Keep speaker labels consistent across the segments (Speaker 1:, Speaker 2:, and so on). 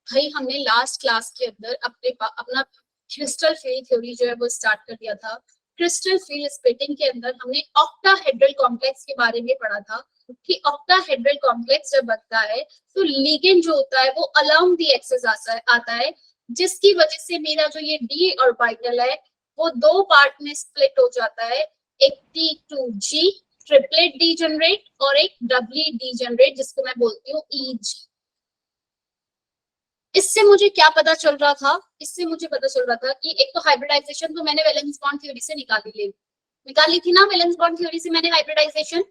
Speaker 1: भाई हमने last class के अंदर अपना क्रिस्टल फील्ड थ्योरी जो है वो स्टार्ट कर दिया था। क्रिस्टल फील्ड स्प्लिटिंग के अंदर हमने ऑक्टाहेड्रल कॉम्प्लेक्स के बारे में पढ़ा था कि ऑक्टाहेड्रल कॉम्प्लेक्स जब बनता है तो लिगेंड जो होता है वो अलोंग द एक्सिस आता है, जिसकी वजह से मेरा जो ये डी ऑर्बिटल है वो दो पार्ट में स्प्लिट हो जाता है, एक T2G ट्रिपलेट डीजनरेट और एक डबली डीजनरेट जिसको मैं बोलती हूँ EG। इससे मुझे क्या पता चल रहा था, इससे मुझे पता चल रहा था कि एक तो हाइब्रिडाइजेशन तो मैंने वैलेंस बॉन्ड थ्योरी से निकाल ली थी ना, वैलेंस बॉन्ड थ्योरी से मैंने हाइब्रिडाइजेशन।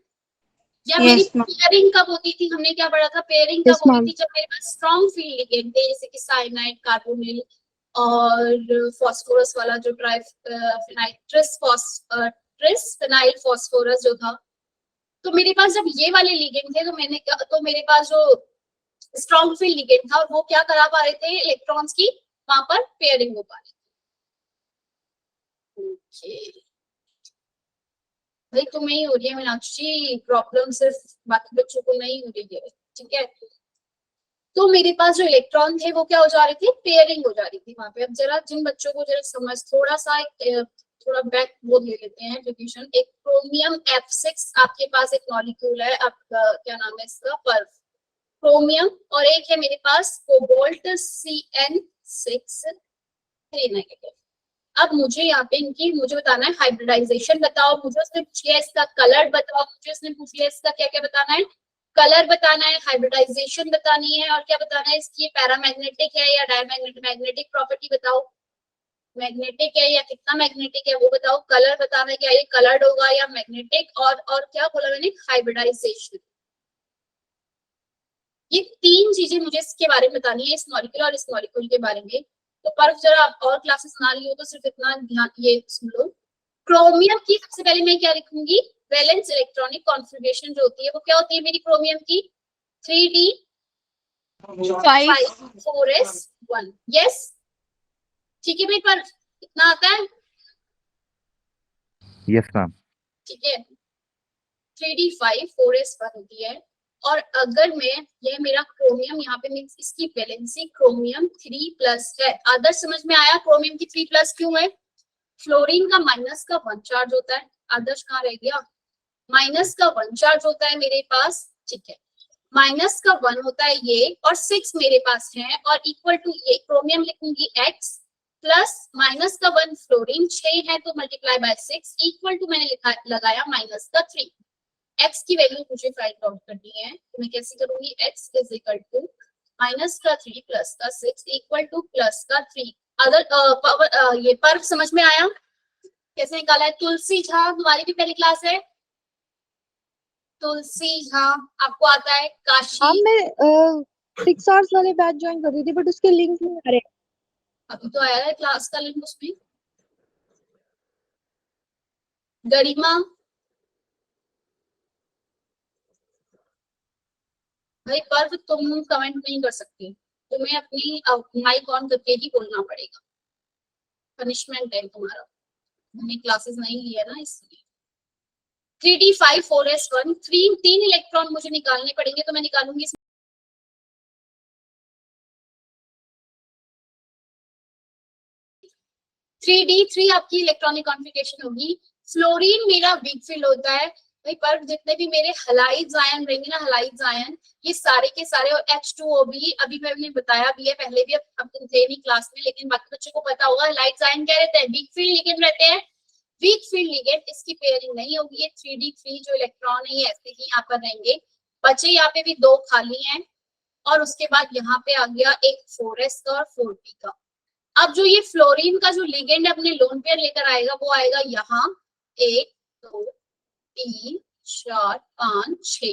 Speaker 1: या मेरी पेयरिंग कब होती थी, हमने क्या पढ़ा था, पेयरिंग कब होती थी जब मेरे पास स्ट्रॉन्ग फील्ड लिगेंड थे जैसे कि साइनाइड कार्बोनिल और फास्फोरस वाला जो ट्रिस फिनाइल फास्फोरस जो था। तो मेरे पास जब ये वाले लिगेंड थे तो मेरे पास जो स्ट्रॉन्ग फील्ड लिगेंड था और वो क्या करा पा रहे थे, इलेक्ट्रॉन्स की वहां पर पेयरिंग हो पा रही थी। भाई तुम्हें ही हो रही है मीनाक्षी प्रॉब्लम, सिर्फ बाकी बच्चों को नहीं हो रही है, ठीक है। तो मेरे पास जो इलेक्ट्रॉन थे वो क्या हो जा रहे थे, पेयरिंग हो जा रही थी वहां पे। अब जरा जिन बच्चों को जरा समझ थोड़ा सा थोड़ा बैक वो ले लेते हैं एजुकेशन। एक क्रोमियम F6 आपके पास एक मॉलिक्यूल है, आपका क्या नाम है इसका, पर्फ क्रोमियम, और एक है मेरे पास कोबाल्ट CN6 3 नेगेटिव। अब मुझे यहाँ पे इनकी मुझे बताना है हाइब्रिडाइजेशन बताओ, मुझे उसने पूछ लिया इसका कलर बताओ, मुझे उसने पूछ लिया इसका क्या क्या बताना है, कलर बताना है, हाइब्रिडाइजेशन बतानी है और क्या बताना है, इसकी पैरामैग्नेटिक है या डायमैग्नेटिक, मैग्नेटिक प्रॉपर्टी बताओ, मैग्नेटिक है या कितना मैग्नेटिक है वो बताओ, कलर बताना है क्या ये कलर्ड होगा या मैग्नेटिक, और क्या बोला मैंने, हाइब्रिडाइजेशन। ये तीन चीजें मुझे इसके बारे में बतानी है, इस मॉलिक्यूल और इस मॉलिक्यूल के बारे में। तो पर जरा आप और क्लासेस ना ली हो तो सिर्फ इतना ध्यान ये सुन लो। क्रोमियम की सबसे पहले मैं क्या लिखूंगी, वैलेंस इलेक्ट्रॉनिक कॉन्फ़िगरेशन जो होती है वो क्या होती है मेरी क्रोमियम की, 3D5 4S1। यस ठीक है भाई, पर कितना आता है,
Speaker 2: यस मैम,
Speaker 1: ठीक है 3D5 4S1 होती है। और अगर मैं ये मेरा क्रोमियम यहाँ पे मीन्स इसकी वैलेंसी क्रोमियम 3+ है, आदर्श समझ में आया, क्रोमियम की 3+ क्यों है, फ्लोरीन का माइनस का 1 चार्ज होता है, आदर्श कहाँ रह गया, माइनस का 1 चार्ज होता है मेरे पास, ठीक है माइनस का 1 होता है ये, और 6 मेरे पास है, और इक्वल टू ये क्रोमियम लिखूंगी x प्लस माइनस का 1 फ्लोरीन 6 है तो मल्टीप्लाई बाय 6 इक्वल टू मैंने लगाया माइनस का 3। x की वैल्यू मुझे फाइंड आउट करनी है तो मैं कैसे करूंगी, x is equal to minus का 3 प्लस का 6 इक्वल टू प्लस का 3। अगर पावर ये पर्व समझ में आया कैसे निकाला है। तुलसी झा हमारी भी पहली क्लास है, तुलसी झा आपको आता है, काशी
Speaker 3: हाँ मैं 6 आवर्स वाले बैच ज्वाइन कर रही थी बट उसके लिंक नहीं आ रहे।
Speaker 1: अभी तो आया है क्लास का लिंक उसमें। गरिमा भाई पर्व तुम कमेंट नहीं कर सकती, तुम्हें अपनी माइक ऑन करके ही बोलना पड़ेगा, पनिशमेंट है तुम्हारा, हमने क्लासेस नहीं ली है ना इसलिए। 3D5 4S1 तीन इलेक्ट्रॉन मुझे निकालने पड़ेंगे तो मैं निकालूंगी 3D3 आपकी इलेक्ट्रॉनिक कॉन्फ़िगरेशन होगी। फ्लोरीन मेरा वीक फील्ड होता है भाई, पर जितने भी मेरे हलाइड्स आयन रहेंगे ना, हलाइड्स आयन ये सारे के सारे, और H2O भी अभी मैंने बताया भी है पहले भी, अब तुम थे नहीं क्लास में लेकिन बाकी बच्चों को पता होगा, हलाइड्स आयन क्या रहते हैं, वीक फील्ड लिगेंड रहते हैं। वीक फील्ड लिगेंड इसकी पेयरिंग नहीं होगी, ये 3D3 जो इलेक्ट्रॉन है ये ऐसे ही यहाँ पर रहेंगे, बचे यहाँ पे भी 2 खाली हैं, और उसके बाद यहाँ पे आ गया एक 4S का और 4P का। अब जो ये फ्लोरीन का जो लिगेंड अपने लोन पेयर लेकर आएगा वो आएगा यहाँ 1 2 3 4 5 6,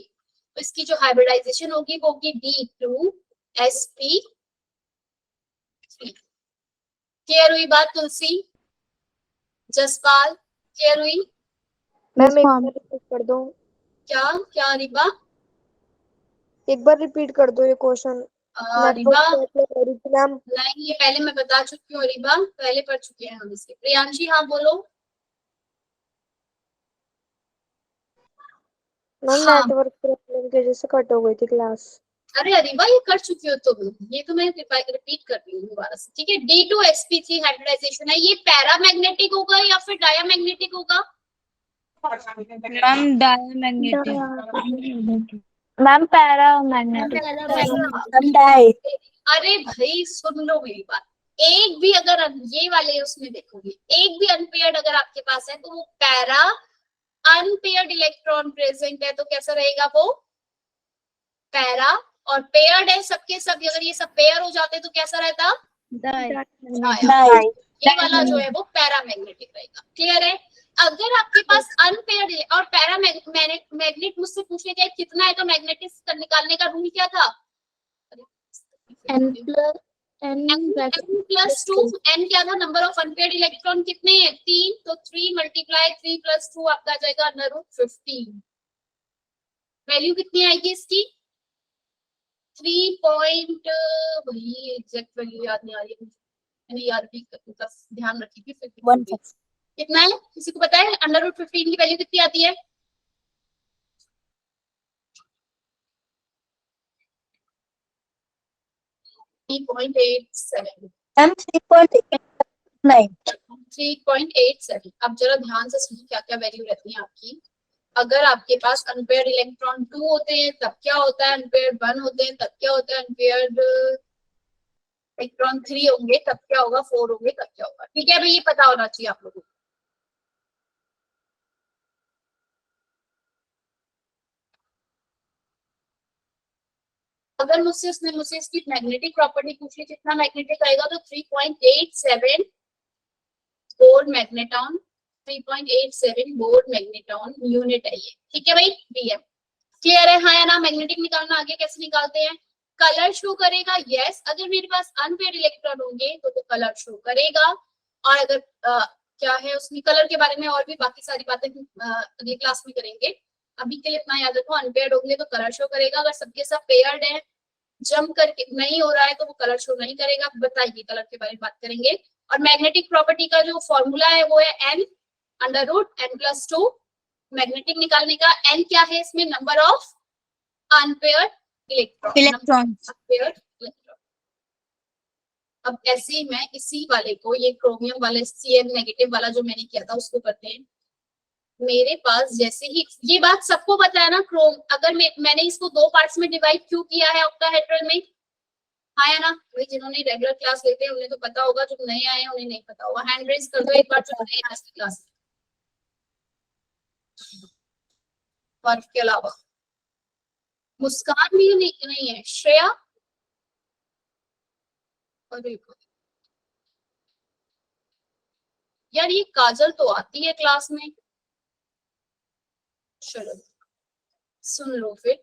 Speaker 1: तो इसकी जो हाइब्रिडाइजेशन होगी वो होगी D2sp3। क्लियर हुई बात तुलसी, जसपाल क्लियर हुई,
Speaker 3: मैम एक बार रिपीट कर दो,
Speaker 1: क्या क्या रिबा,
Speaker 3: एक बार रिपीट कर दो ये क्वेश्चन।
Speaker 1: रिबा
Speaker 3: नेटवर्क मैम,
Speaker 1: नहीं ये पहले मैं बता चुकी हूँ, रिबा पहले पढ़ चुके हैं हम इसे। प्रियांशी हाँ बोलो,
Speaker 3: मैम
Speaker 1: हाँ
Speaker 3: नेटवर्क प्रॉब्लम की वजह से कट हो गई थी क्लास।
Speaker 1: अरे अरीबा ये कर चुकी हो तुम, ये तो मैं रिपीट कर रही हूँ दोबारा से, ठीक है। D2sp3 हाइब्रिडाइजेशन है, ये पैरामैग्नेटिक होगा या फिर डायामैग्नेटिक होगा?
Speaker 2: Ma'am diamagnetic. Ma'am paramagnetic.
Speaker 1: अरे भाई सुन लो मेरी बात, एक भी अगर ये वाले उसमें देखोगे, एक भी अनपेयर्ड अगर आपके पास है तो वो पैरा, अनपेयर्ड इलेक्ट्रॉन प्रेजेंट है तो कैसा रहेगा वो पैरा, और पेयर्ड है सबके सब, अगर ये सब पेयर हो जाते तो कैसा रहता ये वाला जो है वो पैरामैग्नेटिक रहेगा। क्लियर है? अगर आपके पास अनपेयर्ड और पैरामैग्नेट मुझसे पूछे गए कितना है तो मैग्नेटिक निकालने का रूल क्या था?
Speaker 3: n plus
Speaker 1: n+2, n क्या था? नंबर ऑफ अनपेयर्ड इलेक्ट्रॉन कितने हैं? 3, तो 3 मल्टीप्लाई 3 + 2 आपका आ जाएगा √15। वैल्यू कितनी आएगी इसकी? 3 पॉइंट, वही एग्जैक्ट वैल्यू याद नहीं आ रही है, मैंने याद भी बस ध्यान रखी थी फिर कितना है किसी को पता है? √15 की वैल्यू कितनी आती है?
Speaker 4: मैम
Speaker 1: 3.87। अब जरा ध्यान से सुनो क्या क्या वैल्यू रहती है आपकी। अगर आपके पास अनपेयर्ड इलेक्ट्रॉन 2 होते हैं तब क्या होता है, अनपेयर्ड 1 होते हैं तब क्या होता है, अनपेयर्ड इलेक्ट्रॉन 3 होंगे तब क्या होगा, 4 होंगे तब क्या होगा। ठीक है भाई, ये पता होना चाहिए आप लोगों को। अगर मुझसे इसकी मैग्नेटिक प्रॉपर्टी पूछ ली कितना मैग्नेटिक आएगा तो 3.87 bore magneton, 3.87 bore magneton unit है ये। ठीक है भाई, बीएम क्लियर है? हाँ या ना? मैग्नेटिक निकालना आगे कैसे निकालते हैं? कलर शो करेगा, यस। अगर मेरे पास अनपेयर्ड इलेक्ट्रॉन होंगे तो कलर शो करेगा, और अगर क्या है उसमें कलर के बारे में और भी बाकी सारी बातें अगली क्लास में करेंगे। अभी के लिए इतना याद रखो, अनपेयर्ड होंगे तो कलर शो करेगा, अगर सबके सब पेयर्ड है, जम करके नहीं हो रहा है तो वो कलर शो नहीं करेगा। बताइए, कलर के बारे में बात करेंगे। और मैग्नेटिक प्रॉपर्टी का जो फॉर्मूला है वो है n√n+2। मैग्नेटिक निकालने का n क्या है इसमें? Number of unpaired electron. अब ऐसे ही मैं इसी वाले को, ये क्रोमियम वाला Cn नेगेटिव वाला जो मैंने किया था उसको करते हैं। मेरे पास जैसे ही, ये बात सबको पता है ना, क्रोम अगर मैंने इसको 2 पार्ट्स में डिवाइड क्यों किया है ऑक्टाहेड्रल में? हाँ या ना? भाई जिन्होंने रेगुलर क्लास लेते हैं उन्हें तो पता होगा, जो नए आए हैं उन्हें नहीं पता होगा। हैंड रेज कर दो एक बार जो नए आए क्लास। वर्क के अलावा मुस्कान भी नहीं है, श्रेया और बिल्कुल यार ये काजल तो आती है क्लास में। चलो सुन लो फिर,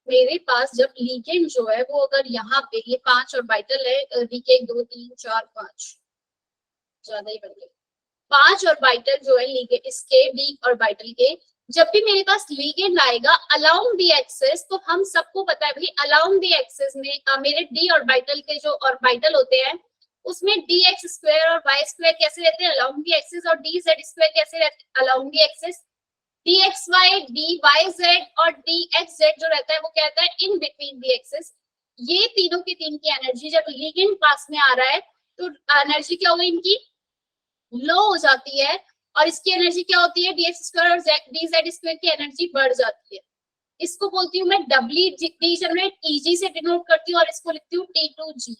Speaker 1: मेरे पास जब लिगेंड जो है वो अगर यहाँ पे ये 5 ऑर्बिटल है, लिगेंड 2 3 4 5, ज्यादा ही बढ़ गए 5 ऑर्बिटल जो है लिगेंड इसके डी ऑर्बिटल के, जब भी मेरे पास लिगेंड आएगा अलाउंग दी एक्सिस, तो हम सबको पता है भाई अलाउंग दी एक्सिस में मेरे डी ऑर्बिटल के जो ऑर्बिटल होते हैं उसमें dx² और y² कैसे रहते हैं अलाउंग दी एक्सिस, और dz² कैसे रहते हैं along the axis. dxy, dyz और dxz जो रहता है वो क्या रहता है इन बिटवीन दी एक्सिस। ये तीनों की तीन की एनर्जी जब लिगेंड पास में आ रहा है तो एनर्जी क्या होगी इनकी? लो हो जाती है, और इसकी एनर्जी क्या होती है? dx² और dz² की एनर्जी बढ़ जाती है। इसको बोलती हूँ मैं डी जनरेट eg से डिनोट करती हूँ, और इसको लिखती हूँ T2g।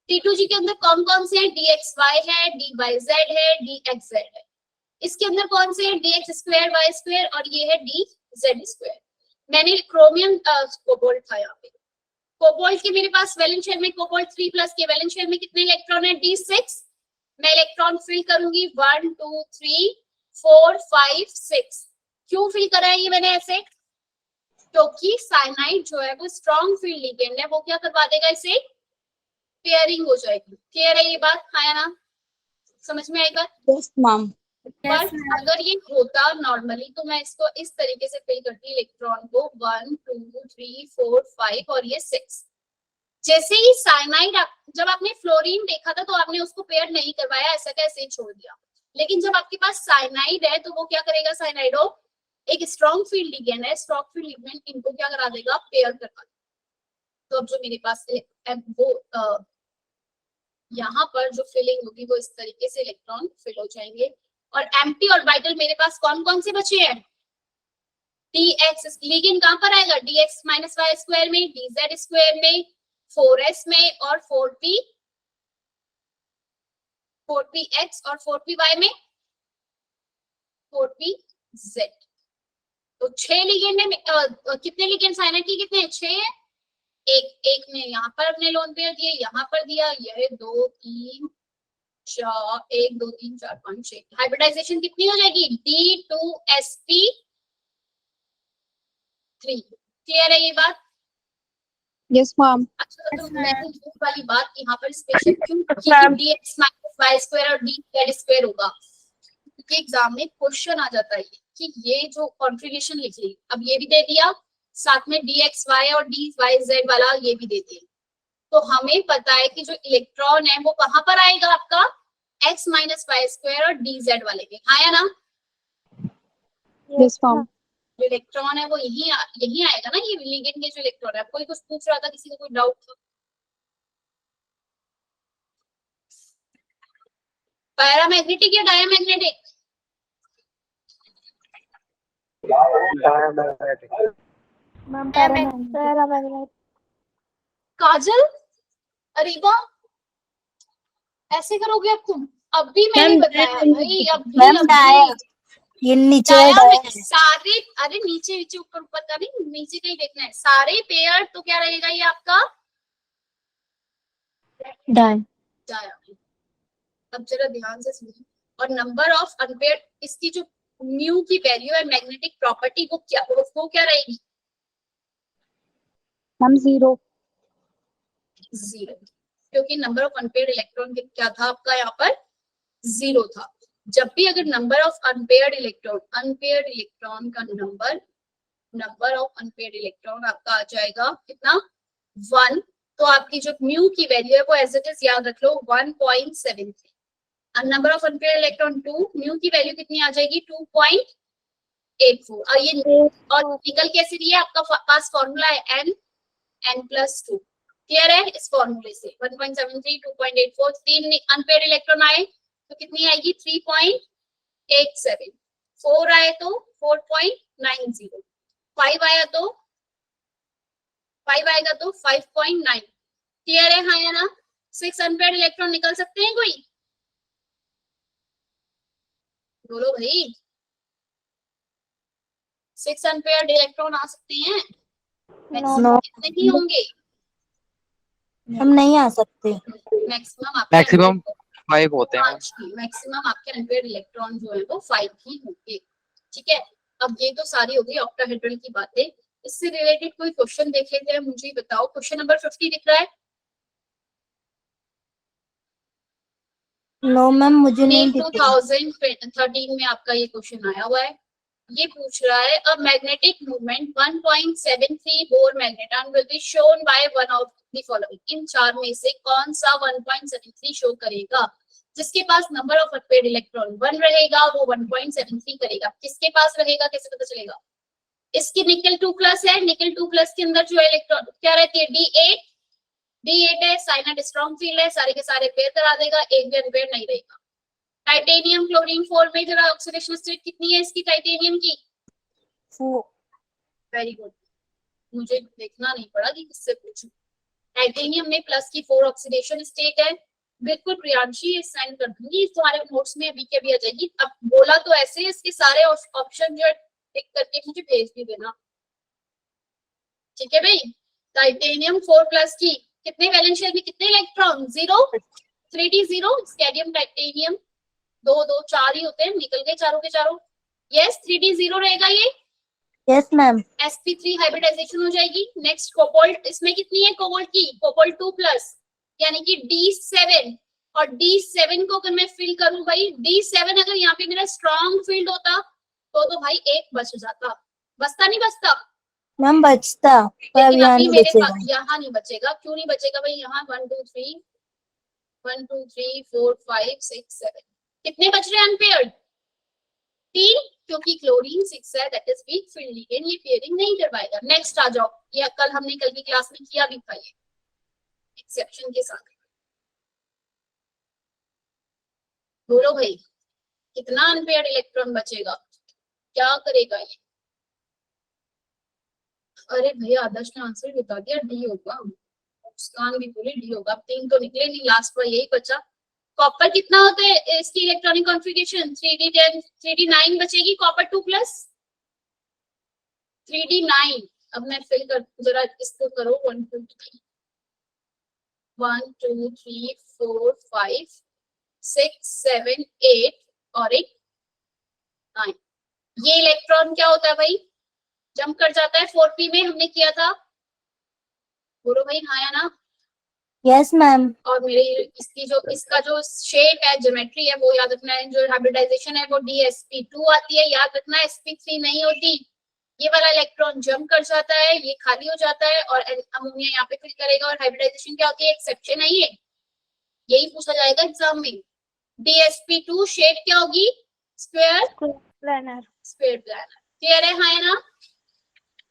Speaker 1: T2g के अंदर कौन कौन से हैं? dxy है, dyz है, dxz है। इसके अंदर कौन से हैं? dx² y² और ये है dz²। मैंने क्रोमियम कोबाल्ट था यहाँ पे, कोबाल्ट के मेरे पास वैलेंस शेल में कोबाल्ट 3+ के वैलेंस शेल में कितने इलेक्ट्रॉन है? d6। मैं इलेक्ट्रॉन फिल करूंगी 1 2 3 4 5 6। क्यों फिल करा है ये मैंने ऐसे? क्योंकि साइनाइड जो है वो स्ट्रॉन्ग फील्ड लिगेंड है, वो क्या करवा देगा इसे? पेयरिंग हो जाएगी। क्लियर है ये बात? हाँ या ना? समझ में आएगा?
Speaker 4: Yes ma'am.
Speaker 1: पर अगर ये होता नॉर्मली तो मैं इसको इस तरीके से फिल करती इलेक्ट्रॉन को 1 2 3 4 5 और ये 6। जैसे ही साइनाइड जब आपने फ्लोरीन देखा था तो आपने उसको पेयर नहीं करवाया, ऐसा कैसे ही छोड़ दिया। लेकिन जब आपके पास साइनाइड है तो वो क्या करेगा? साइनाइडो एक स्ट्रॉन्ग फील्ड लिगेंड है, स्ट्रॉन्ग फील्ड लिगेंड इनको क्या करा देगा? पेयर करवा देगा। तो अब जो मेरे पास वो यहाँ पर जो फिलिंग होगी वो इस तरीके से इलेक्ट्रॉन फिल हो जाएंगे। और एम्प्टी ऑर्बिटल मेरे पास कौन कौन से बचे हैं? dx, लेकिन कहां पर आएगा? dx माइनस वाई स्क्वायर में, dz स्क्वायर में, 4s में और 4px और 4py में 4pz। तो 6 लिगेंड में कितने लिगेंड्स आए ना कि कितने? 6 है। एक ने यहाँ पर अपने लोन पेयर दिए, यहाँ पर दिया, यह 2 3 4, 1 2 3 4 5 6। हाइब्रिडाइजेशन कितनी हो जाएगी? D2sp3। क्लियर है ये बात?
Speaker 3: Yes, ma'am.
Speaker 1: अच्छा, तो
Speaker 2: Yes,
Speaker 1: मैंने झूठ वाली बात यहाँ पर स्पेशल क्यों की
Speaker 2: ma'am.
Speaker 1: कि dx माइनस वाई स्क्वायर और dz स्क्वायर होगा, क्योंकि एग्जाम में क्वेश्चन आ जाता है कि ये जो कॉन्फ़िगरेशन लिख ली, अब ये भी दे दिया, साथ में dxy और dyz वाला ये भी दे दिया। तो हमें पता है कि जो इलेक्ट्रॉन है वो कहां पर आएगा आपका? x माइनस वाई स्क्वायर और dz वाले में, हाँ या ना?
Speaker 3: Yes, ma'am.
Speaker 1: जो इलेक्ट्रॉन है वो यही आएगा ना, ये लिगेंड के जो इलेक्ट्रॉन है। कोई कुछ पूछ रहा था, किसी को कोई डाउट था? पैरामैग्नेटिक या डायमैग्नेटिक?
Speaker 2: Ma'am paramagnetic.
Speaker 1: काजल, अरे वाह, ऐसे करोगे अब तुम? अब भी मैंने
Speaker 3: मैम,
Speaker 1: बताया भाई,
Speaker 2: मैम डाया, ये नीचे
Speaker 1: डाया में
Speaker 2: डाया।
Speaker 1: सारे, अरे नीचे नीचे ऊपर ऊपर का नहीं, नीचे का ही देखना है। सारे पेयर तो क्या रहेगा ये आपका?
Speaker 2: डाया।
Speaker 1: डाया। अब जरा ध्यान से सुनिए। और नंबर ऑफ अनपेयर्ड, इसकी जो म्यू की वैल्यू है, मैग्नेटिक प्रॉपर्टी, वो क्या रहेगी?
Speaker 3: Ma'am, 0.
Speaker 1: 0, क्योंकि नंबर ऑफ अनपेयर्ड इलेक्ट्रॉन क्या था आपका यहाँ पर? 0 था। जब भी अगर नंबर ऑफ अनपेयर्ड इलेक्ट्रॉन का नंबर ऑफ अनपेयर्ड इलेक्ट्रॉन आपका आ जाएगा कितना? 1। तो आपकी जो म्यू की वैल्यू है वो एज इट इज याद रख लो, 1.73। और number of unpaired electron 2, mu की वैल्यू कितनी आ जाएगी? 2.84। और ये और निकल कैसे रही है? आपका पास फॉर्मूला है n+2। क्लियर है? इस फॉर्मूले से 1.73, 2.84, 3 अनपेयर्ड इलेक्ट्रॉन आए तो कितनी आएगी? 3.87। 4 आए तो 4.90। 5 आया तो 5 आएगा तो 5.9। क्लियर है, हाँ या ना? 6 अनपेयर्ड इलेक्ट्रॉन निकल सकते हैं कोई? बोलो भाई, 6 अनपेयर्ड इलेक्ट्रॉन आ सकते हैं?
Speaker 2: No.
Speaker 1: कितने ही होंगे?
Speaker 2: हम नहीं आ सकते।
Speaker 4: मैक्सिमम 5 होते हैं।
Speaker 1: मैक्सिमम आपके अनपेयर्ड इलेक्ट्रॉन जो है वो 5 ही होंगे। ठीक है, अब ये तो सारी हो गई ऑक्टाहेड्रल की बातें। इससे रिलेटेड कोई क्वेश्चन देख लेते हैं, मुझे बताओ। क्वेश्चन नंबर 50 दिख रहा है?
Speaker 2: नो मैम, मुझे नहीं दिख रहा।
Speaker 1: 2013 में आपका ये क्वेश्चन आया हुआ है। ये पूछ रहा है, a magnetic movement 1.73 Bohr magneton will be shown by one of the following. इन चार में से कौन सा 1.73 शो करेगा? जिसके पास नंबर ऑफ अनपेयर्ड इलेक्ट्रॉन 1 रहेगा वो 1.73 करेगा। किसके पास रहेगा, कैसे पता चलेगा? इसकी निकल 2+ है, निकल 2+ के अंदर जो इलेक्ट्रॉन क्या रहती है? D8 है, साइनाइड स्ट्रॉन्ग फील्ड है, सारे के सारे पेयर करा देगा, एक भी अनपेयर नहीं रहेगा। टाइटेनियम क्लोरीन 4 में जरा ऑक्सीडेशन स्टेट कितनी है इसकी टाइटेनियम की?
Speaker 2: 4।
Speaker 1: वेरी गुड, मुझे देखना नहीं पड़ा कि किससे पूछूं। टाइटेनियम में प्लस की 4 ऑक्सीडेशन स्टेट है। बिल्कुल प्रियांशी, ये साइन कर दूंगी, तुम्हारे नोट्स में अभी के अभी आ जाएगी। अब बोला तो ऐसे, इसके सारे ऑप्शन जो टिक करके मुझे भेज भी देना। ठीक है भाई, टाइटेनियम 4+ की कितने वैलेंस शेल में कितने इलेक्ट्रॉन? 0, 3d0। स्कैंडियम टाइटेनियम 2 2 4 ही होते हैं, निकल गए चारों के चारों। यस, 3d0 रहेगा ये।
Speaker 2: Yes ma'am.
Speaker 1: sp3 हाइब्रिडाइजेशन हो जाएगी। नेक्स्ट कोबाल्ट, इसमें कितनी है कोबाल्ट की? कोबाल्ट 2+, यानी कि D7। और D7 को अगर मैं फिल करूं भाई, D7 अगर यहाँ पे मेरा स्ट्रॉन्ग फील्ड होता तो भाई एक बच जाता। बचता नहीं बचता?
Speaker 2: मैम बचता, पर अब
Speaker 1: लेकिन
Speaker 2: यहाँ
Speaker 1: अभी
Speaker 2: नहीं
Speaker 1: मेरे
Speaker 2: बचेगा।
Speaker 1: पास यहाँ नहीं बचेगा। क्यों नहीं बचेगा भाई? यहाँ 1 2 3 4 5 6 7 कितने बच रहे हैं अनपेयर्ड? स्टील क्योंकि क्लोरीन 6 है, that is weak field ligand, ये पेयरिंग नहीं करवाएगा। नेक्स्ट आ जाओ, ये हमने कल की क्लास में किया भी था, ये एक्सेप्शन के साथ। बोलो भाई कितना अनपेयर्ड इलेक्ट्रॉन बचेगा, क्या करेगा ये? अरे भैया आदर्श ने आंसर बता दिया, डी होगा। मुस्कान भी बोली डी होगा। अब 3 तो निकले नहीं, लास्ट में यही बचा। कॉपर कितना होता है इसकी इलेक्ट्रॉनिक कॉन्फ़िगरेशन? 3d10 3d9 बचेगी, कॉपर 2+ 3d9। अब मैं फिल कर, जरा इसको करो 1 2 3 1 2 3 4 5 6 7 8 और एक 9। ये इलेक्ट्रॉन क्या होता है भाई? जंप कर जाता है 4p में, हमने किया था। बोलो भाई हाँ या ना?
Speaker 2: Yes, ma'am.
Speaker 1: और मेरे इसका जो शेप है, ज्योमेट्री है, वो याद रखना है। जो हाइब्रिडाइजेशन है वो dsp2 आती है, याद रखना sp3 नहीं होती। ये वाला इलेक्ट्रॉन जंप कर जाता है, ये खाली हो जाता है और अमोनिया यहाँ पे फिल करेगा। और हाइब्रिडाइजेशन क्या होती है? एक्सेप्शन है ये, यही पूछा जाएगा एग्जाम में। dsp2 शेप क्या होगी? Square
Speaker 3: planar.
Speaker 1: क्लियर है हाँ या ना?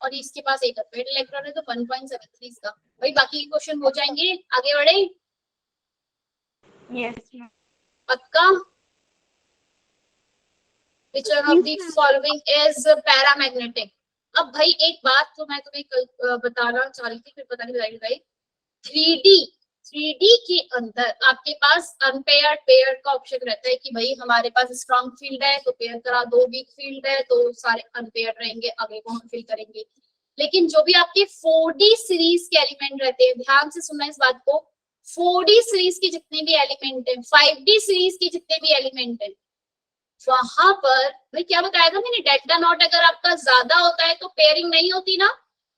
Speaker 1: और इसके पास एक अनपेयर्ड इलेक्ट्रॉन है तो 1.73 इसका। भाई बाकी के क्वेश्चन हो जाएंगे, आगे बढ़े।
Speaker 3: Yes ma'am.
Speaker 1: पक्का? Which one of the following is paramagnetic? अब भाई एक बात तो मैं तुम्हें कल बताना चाह रही थी, फिर पता नहीं भाई 3D के अंदर आपके पास अनपेयर्ड पेयर्ड का ऑप्शन रहता है कि भाई हमारे पास स्ट्रॉन्ग फील्ड है तो पेयर करा दो, वीक फील्ड है तो सारे अनपेयर्ड रहेंगे, आगे को हम फिल करेंगे। लेकिन जो भी आपके 4D सीरीज के एलिमेंट रहते हैं, ध्यान से सुनना इस बात को, 4D सीरीज के जितने भी एलिमेंट है, 5D सीरीज के जितने भी एलिमेंट है, वहां पर भाई क्या बताया था मैंने, डेल्टा नॉट अगर आपका ज्यादा होता है तो पेयरिंग नहीं होती ना?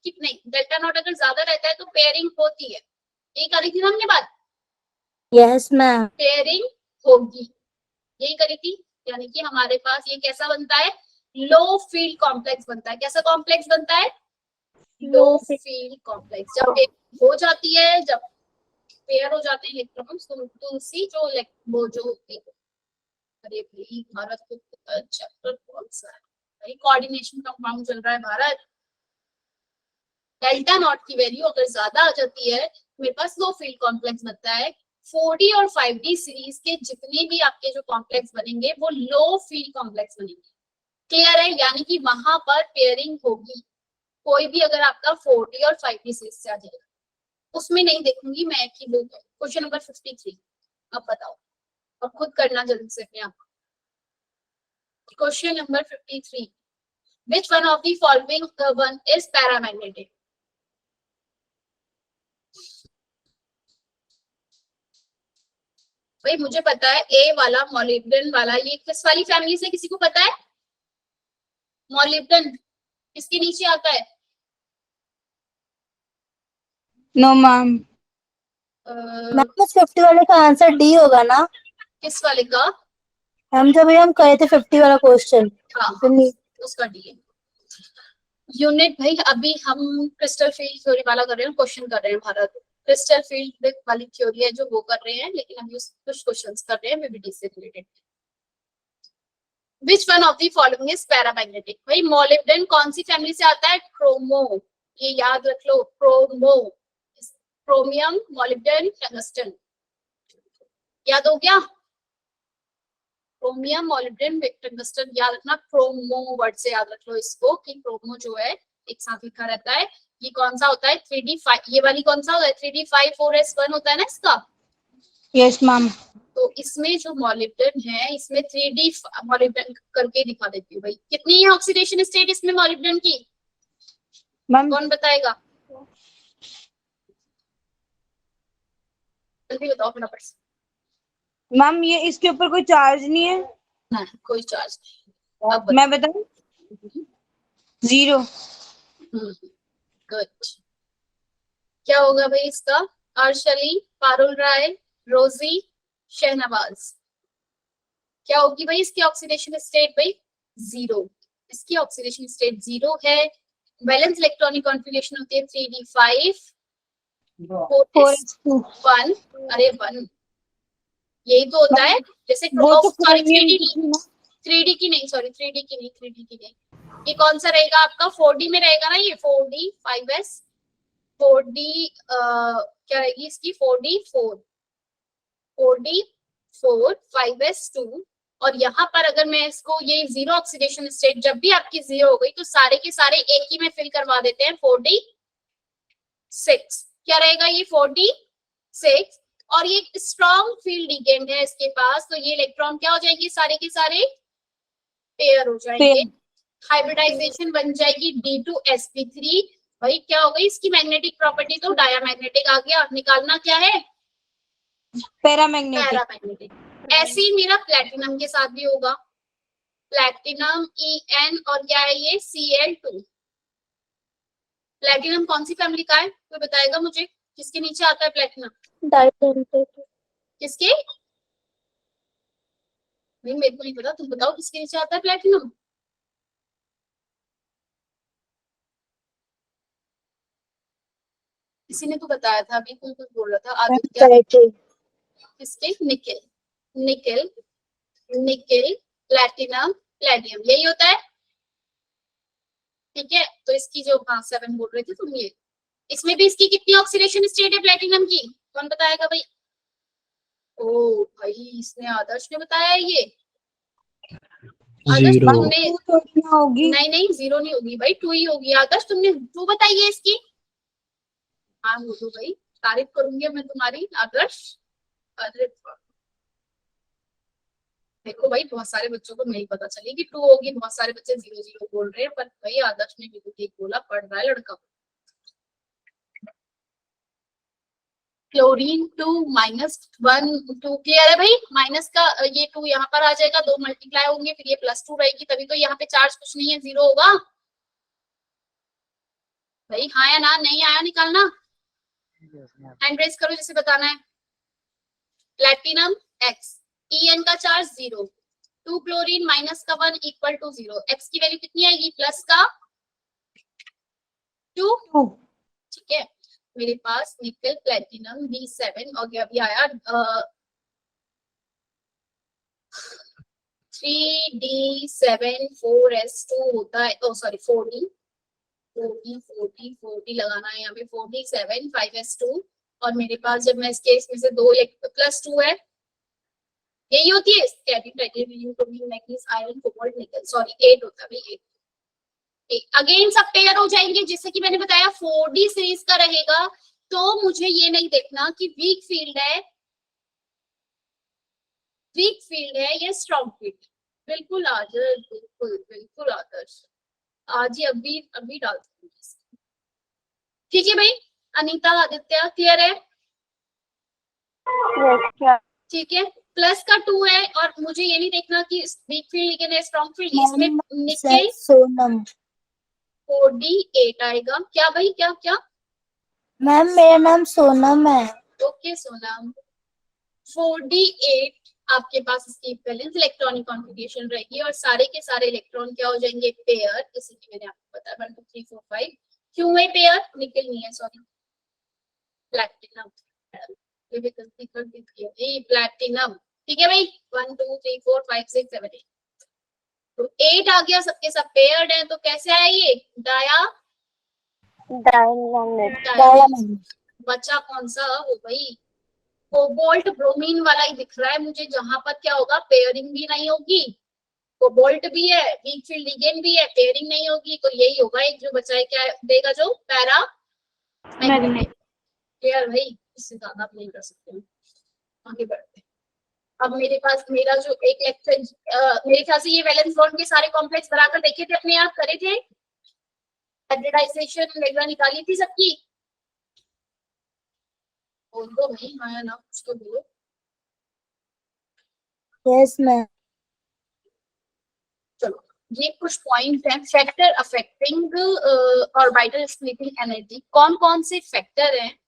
Speaker 1: कितने डेल्टा नॉट अगर ज्यादा रहता है तो पेयरिंग होती है, यही करी थी ना हमने बात?
Speaker 2: Yes, ma'am.
Speaker 1: पेयरिंग होगी, यही करी थी। यानी कि हमारे पास ये कैसा बनता है? लो फील्ड कॉम्प्लेक्स बनता है। कैसा कॉम्प्लेक्स बनता है? लो फील्ड कॉम्प्लेक्स। जब पेयर हो जाती है, जब पेयर हो जाते हैं इलेक्ट्रॉन्स तो तुलसी वो जो होती है, अरे भाई भारत को चैप्टर कौन सा है भाई? कोऑर्डिनेशन कंपाउंड चल रहा है भारत। डेल्टा नॉट की वैल्यू अगर ज्यादा आ जाती है मेरे पास लो फील्ड कॉम्प्लेक्स बनता है। 4D और 5D सीरीज के जितने भी आपके जो कॉम्प्लेक्स बनेंगे वो लो फील्ड कॉम्प्लेक्स बनेंगे। क्लियर है? यानी कि वहां पर पेयरिंग होगी, कोई भी अगर आपका 4D और 5D सीरीज से आ जाएगा उसमें नहीं देखूंगी मैं कि वो। क्वेश्चन नंबर 53 अब बताओ, और खुद करना जल्दी से अपने आप। Question number 53, which one of the following one is paramagnetic? भाई मुझे पता है ए वाला मॉलिब्डेन वाला, ये किस वाली फैमिली से, किसी को पता है? मॉलिब्डेन किसके नीचे आता है?
Speaker 3: No ma'am.
Speaker 2: मैम उस 50 वाले का आंसर डी होगा ना?
Speaker 1: किस वाले का?
Speaker 2: हम जब हम करे थे 50 वाला क्वेश्चन।
Speaker 1: हाँ उसका डी है। यूनिट भाई अभी हम क्रिस्टल फील्ड थ्योरी वाला कर रहे हैं, क्वेश्चन कर रहे हैं भारत। क्रिस्टल फील्ड वाली थ्योरी है जो वो कर रहे हैं, लेकिन अभी कुछ क्वेश्चंस कर रहे हैं वीवीडी से related. Which one of the following is paramagnetic? भाई मॉलिब्डेन कौन सी फैमिली से आता है? क्रोमो, ये याद रख लो, क्रोमो। क्रोमियम, मॉलिब्डेन, टंगस्टन, याद हो गया? क्रोमियम, मॉलिब्डेन, टंगस्टन याद रखना। क्रोमो वर्ड से याद रख लो इसको कि क्रोमो जो है एक साथ लिखा रहता है। ये कौन सा होता है? 3D5। ये वाली कौन सा होता है? 3D5 4s1 होता है ना इसका।
Speaker 3: Yes ma'am.
Speaker 1: तो इसमें जो मॉलिब्डेन है, इसमें 3D मॉलिब्डेन करके दिखा देती हूँ भाई। कितनी है ऑक्सीडेशन स्टेट इसमें मॉलिब्डेन की?
Speaker 3: मैम
Speaker 1: कौन बताएगा? जल्दी बताओ फटाफट से।
Speaker 3: मैम ये इसके ऊपर कोई चार्ज नहीं है
Speaker 1: ना कोई चार्ज नहीं। अब
Speaker 3: मैं बताऊं? 0।
Speaker 1: गुड। क्या होगा भाई इसका? अर्शली, पारुल राय, रोजी, शहनवाज, क्या होगी भाई इसकी ऑक्सीडेशन स्टेट? भाई 0। इसकी ऑक्सीडेशन स्टेट 0 है। वैलेंस इलेक्ट्रॉनिक कॉन्फ़िगरेशन होती है 3D5 4s2 1। अरे 1 यही तो होता है। जैसे
Speaker 3: वो तो
Speaker 1: 3D 3D की नहीं, सॉरी 3D की नहीं, 3D की नहीं, ये कौन सा रहेगा आपका 4D में रहेगा ना, ये 4D 5s 4D क्या रहेगी इसकी 4D 4 5s 2, और यहाँ पर अगर मैं इसको ये जीरो ऑक्सीडेशन स्टेट जब भी आपकी जीरो हो गई तो सारे के सारे एक ही में फिल करवा देते हैं 4D 6, क्या रहेगा ये 4D 6, और ये स्ट्रॉन्ग फील्ड लिगेंड है इसके पास, तो ये इलेक्ट्रॉन क्या हो जाएंगे सारे के सारे पेयर हो जाएंगे, हाइब्रिडाइजेशन बन जाएगी D2sp3। भाई क्या हो गई इसकी मैग्नेटिक प्रॉपर्टी, तो डायामैग्नेटिक आ गया, निकालना क्या है
Speaker 2: पैरामैग्नेटिक।
Speaker 1: पैरामैग्नेटिक। ऐसे ही मेरा प्लेटिनम के साथ भी होगा, प्लेटिनम En और क्या है ये Cl2। प्लेटिनम कौन सी फैमिली का है, कोई बताएगा मुझे, किसके नीचे आता है प्लेटिनम,
Speaker 3: डाइडेंटिटी।
Speaker 1: किसके, नहीं मेरे को नहीं पता, तुम बताओ किसके नीचे आता है प्लेटिनम। किसी ने तो बताया था अभी, कोई कुछ बोल रहा था आदित्य, किसके, निकेल, निकेल निकेल प्लेटिनम प्लेटियम, यही होता है, ठीक है। तो इसकी जो, हाँ 7 बोल रहे थे तुम, ये इसमें भी इसकी कितनी ऑक्सीडेशन स्टेट है प्लेटिनम की, कौन बताएगा भाई। ओ भाई इसने, आदर्श ने बताया है ये, आदर्श
Speaker 4: जीरो
Speaker 1: तुमने,
Speaker 2: होगी।
Speaker 1: नहीं नहीं 0 नहीं होगी भाई, 2 ही होगी। आदर्श तुमने 2 बताई है इसकी, हाँ हो तो भाई, तारीफ करूंगी मैं तुम्हारी आदर्श। अरे देखो भाई बहुत सारे बच्चों को नहीं पता चली कि 2 होगी, बहुत सारे बच्चे 0 बोल रहे हैं, पर भाई आदर्श ने भी तो ठीक बोला, पढ़ रहा है लड़का। क्लोरीन 2 -1 2 क्लियर है भाई, माइनस का ये 2 यहाँ पर आ जाएगा, 2 मल्टीप्लाई होंगे, फिर ये +2 रहेगी, तभी तो यहाँ पे चार्ज कुछ नहीं है, 0 होगा भाई, हाँ या ना, नहीं आया निकालना, हैंड रेज करो जिसे बताना है। प्लेटिनम X, En का चार्ज 0, 2 क्लोरीन माइनस का 1 इक्वल टू 0, X की वैल्यू कितनी आएगी, प्लस का 2, ठीक है। मेरे पास निकल प्लेटिनम B7 और ये अभी आया 3D7 4s2 होता है, ओ सॉरी 4D लगाना है यहाँ पे, 4D7 5s2, और मेरे पास जब मैं इसके इसमें से 2 +2 है, यही होती है Calvin titanium chromium manganese iron cobalt nickel, sorry 8 होता है भाई, 8 अगेन सब पेयर हो जाएंगे, जैसे कि मैंने बताया 4D सीरीज का रहेगा, तो मुझे ये नहीं देखना कि वीक फील्ड है या स्ट्रॉन्ग फील्ड, बिल्कुल आदर्श, बिल्कुल आदर्श, आज ही अभी डाल दूंगी, ठीक है भाई। अनीता आदित्य क्लियर है, ठीक है। प्लस का 2 है, और मुझे ये नहीं देखना कि वीक फील्ड लेकिन है स्ट्रॉन्ग फील्ड, इसमें निकल
Speaker 2: सोनम।
Speaker 1: 4D8 आएगा, क्या भाई, क्या क्या,
Speaker 2: मैम मेरा नाम सोनम है।
Speaker 1: ओके सोनम, 4D8 आपके पास इसकी इक्विवेलेंस इलेक्ट्रॉनिक कॉन्फ़िगरेशन रहेगी, और सारे के सारे इलेक्ट्रॉन क्या हो जाएंगे, पेयर, जैसे कि मैंने आपको बताया 1 2 3 4 5, क्यों है पेयर, निकल नहीं है, सॉरी प्लैटिनम, ये भी गलती कर दी थी, प्लैटिनम, ठीक है भाई, 1 2 3 4 5 6 7 8, तो 8 आ गया, सबके सब पेयर्ड है, तो कैसे आया ये बचा कौन सा, वो भाई कोबाल्ट ब्रोमीन वाला ही दिख रहा है मुझे, जहां पर क्या होगा, पेयरिंग भी नहीं होगी, कोबाल्ट भी है, वीक फील्ड लिगेंड भी है, पेयरिंग नहीं होगी, तो यही होगा एक जो बचा है, क्या देगा, जो पैरा मैग्नेटिक, क्लियर भाई, इससे ज्यादा आप नहीं कर सकते हैं। आगे बढ़ते हैं, अब मेरे पास मेरा जो एक लेक्चर, मेरे ख्याल से ये वैलेंस बॉन्ड के सारे कॉम्प्लेक्स बनाकर देखे थे अपने आप, करे थे, हाइब्रिडाइजेशन वगैरह निकाली थी सबकी, बोल दो भाई, हाँ ना कुछ तो बोलो।
Speaker 2: Yes ma'am.
Speaker 1: चलो ये कुछ पॉइंट हैं, factor affecting orbital splitting energy, कौन कौन से फैक्टर हैं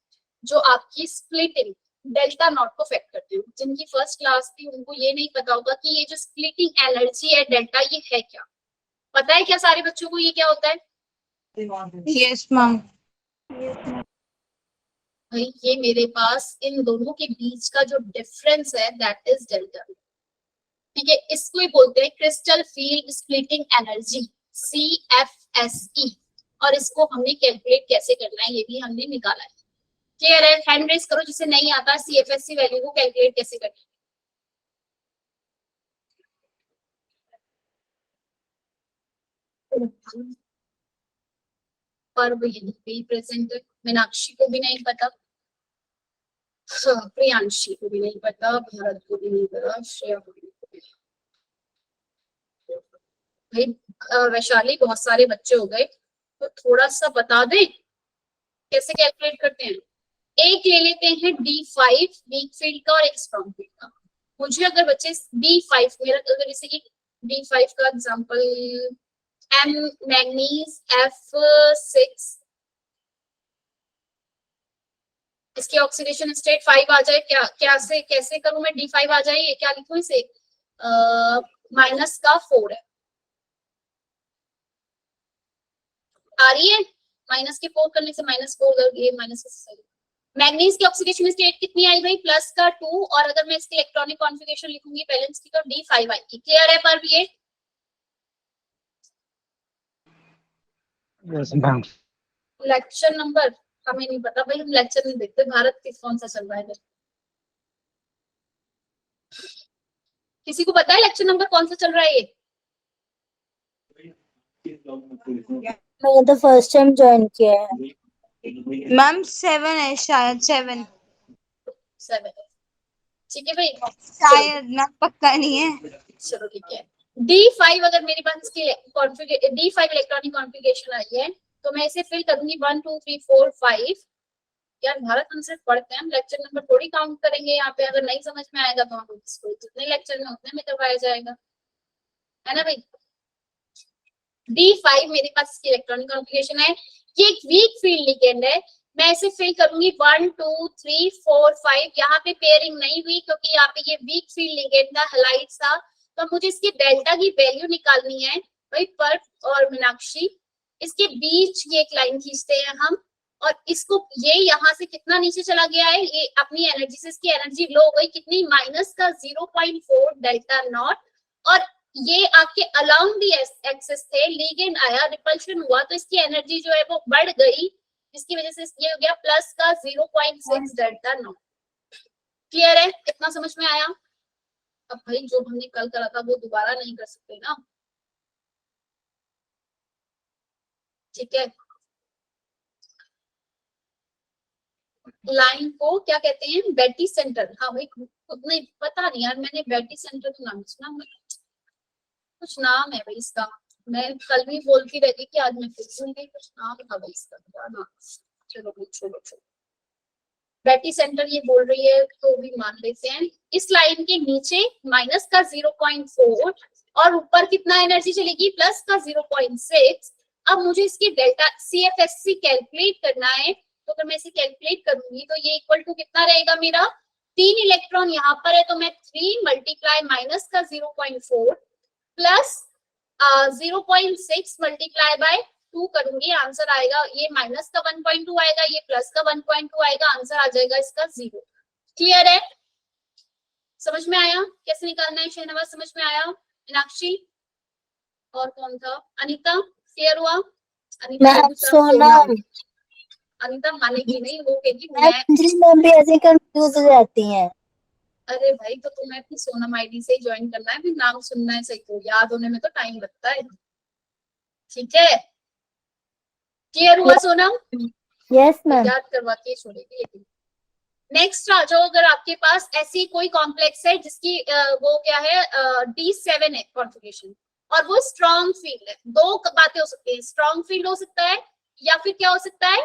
Speaker 1: जो आपकी स्प्लिटिंग डेल्टा नॉट को अफेक्ट करते हैं, जिनकी फर्स्ट क्लास थी उनको ये नहीं पता होगा कि ये जो स्प्लिटिंग एनर्जी है डेल्टा, ये है क्या, पता है क्या सारे बच्चों को ये क्या होता है,
Speaker 2: यस मैम।
Speaker 1: भाई ये मेरे पास इन दोनों के बीच का जो डिफरेंस है दैट इज डेल्टा, ठीक है, इसको ही बोलते हैं crystal field splitting energy, CFSE। और इसको हमने कैलकुलेट कैसे करना है ये भी हमने निकाला है। क्लियर है? हैंड रेस करो जिसे नहीं आता CFSE वैल्यू को कैलकुलेट कैसे करना है। पर वो यहीं पे प्रेजेंट है, मीनाक्षी को भी नहीं पता, हाँ, प्रियांशी को भी नहीं पता, भारत को भी नहीं पता, श्रेया को भी नहीं पता। भाई वैशाली बहुत सारे बच्चे हो गए, तो थोड़ा सा बता दे कैसे कैलकुलेट करते हैं। एक ले लेते हैं D5 वीक फील्ड का और एक स्ट्रॉन्ग फील्ड का। मुझे अगर बच्चे D5 मेरा अगर जैसे कि D5 का एग्जांपल M मैग्नीज F6, इसकी ऑक्सीडेशन स्टेट 5 आ जाए, क्या क्या से कैसे करूं मैं? D5 आ जाए, ये क्या लिखूं इसे? माइनस का 4 है, आ रही है? माइनस के 4 करने से -4 ये माइनस से। मैग्नीज की ऑक्सीडेशन स्टेट कितनी आई भाई? प्लस का 2, और अगर मैं इसकी इलेक्ट्रॉनिक कॉन्फ़िगरेशन लिखूंगी बैलेंस की तो D5 आएगी। क्लियर है? पर ये
Speaker 4: यस मैम।
Speaker 1: लेक्चर नंबर हमें नहीं पता भाई, हम लेक्चर नहीं देखते। भारत किस कौन सा चल रहा है? किसी को पता है लेक्चर नंबर कौन सा चल रहा है? ये
Speaker 2: मैंने तो फर्स्ट टाइम ज्वाइन किया है।
Speaker 5: मैम 7 है शायद 7
Speaker 1: 7 है। ठीक है भाई,
Speaker 5: शायद ना पक्का नहीं है।
Speaker 1: चलो ठीक है। D5 अगर मेरे पास इसकी D5 इलेक्ट्रॉनिक कॉन्फ़िगरेशन आई है तो मैं इसे फिल करूंगी 1 2 3 4 5। यार भारत हम सिर्फ पढ़ते हैं, हम लेक्चर नंबर थोड़ी काउंट करेंगे यहाँ पे। अगर नहीं समझ में आएगा तो हम इसको जितने लेक्चर में उतने में करवाया जाएगा, है ना भाई? D5 मेरे पास इसकी इलेक्ट्रॉनिक कॉन्फ़िगरेशन है। ये एक वीक फील्ड लिगेंड है, मैं इसे फिल करूंगी 1 2 3 4 5। यहाँ पे पेयरिंग नहीं हुई क्योंकि यहाँ पे ये वीक फील्ड लिगेंड था, हैलाइड्स था, तो मुझे इसकी डेल्टा की वैल्यू निकालनी है भाई। पर्फ और मीनाक्षी, इसके बीच ये एक लाइन खींचते हैं हम, और इसको ये यहाँ से कितना नीचे चला गया है, ये अपनी एनर्जी से इसकी एनर्जी लो हो गई कितनी? माइनस का 0.4 डेल्टा नॉट। और ये आपके अलाउंग दी एक्सिस थे, लिगेंड आया, रिपल्शन हुआ, तो इसकी एनर्जी जो है वो बढ़ गई, जिसकी वजह से ये हो गया प्लस का 0.6 डेल्टा नॉट। क्लियर है? कितना समझ में आया? अब भाई जो हमने कल करा था वो दोबारा नहीं कर सकते ना, ठीक है? लाइन को क्या कहते हैं? बेटी सेंटर। हाँ भाई, खुद नहीं पता नहीं यार, मैंने बेटी सेंटर तो नाम सुना, कुछ नाम है भाई इसका। मैं कल भी बोलती रहती कि आज मैं फिर भूल गई, कुछ नाम था भाई इसका, क्या नाम? चलो छोड़ो। बेटी सेंटर ये बोल रही है तो भी मान लेते हैं। इस लाइन के नीचे माइनस का 0.4 और ऊपर कितना एनर्जी चलेगी? प्लस का 0.6। अब मुझे इसकी डेल्टा CFSE कैलकुलेट करना है, तो अगर मैं इसे कैलकुलेट करूंगी तो ये इक्वल टू कितना रहेगा मेरा? 3 इलेक्ट्रॉन यहाँ पर है तो मैं 3 मल्टीप्लाई माइनस का 0.4 प्लस 0.6 मल्टीप्लाई बाय 2 करूंगी, आंसर आएगा ये माइनस का 1.2 आएगा, ये प्लस का 1.2 आएगा, आंसर आ जाएगा इसका 0। क्लियर है? समझ में आया कैसे निकालना है? शहनवाज समझ में आया? मीनाक्षी और कौन था? अनीता क्लियर हुआ?
Speaker 2: मैम सोनम,
Speaker 1: अनीता मानेगी नहीं, वो कहेगी
Speaker 2: मैम भी ऐसे कंफ्यूज हो जाती हैं।
Speaker 1: अरे भाई तो तुम्हें अपनी सोनम आईडी से ही ज्वाइन करना है, फिर नाम सुनना है, सही को याद होने में तो टाइम लगता है, ठीक है? क्लियर हुआ सोनम?
Speaker 2: Yes ma'am.
Speaker 1: याद करवा के छोड़ेगी लेकिन। नेक्स्ट आ जाओ, अगर आपके पास ऐसी कोई कॉम्प्लेक्स है जिसकी वो क्या है D7 है कॉन्फ़िगरेशन और वो स्ट्रॉन्ग फील्ड है, दो बातें हो सकती है, स्ट्रॉन्ग फील्ड हो सकता है या फिर क्या हो सकता है?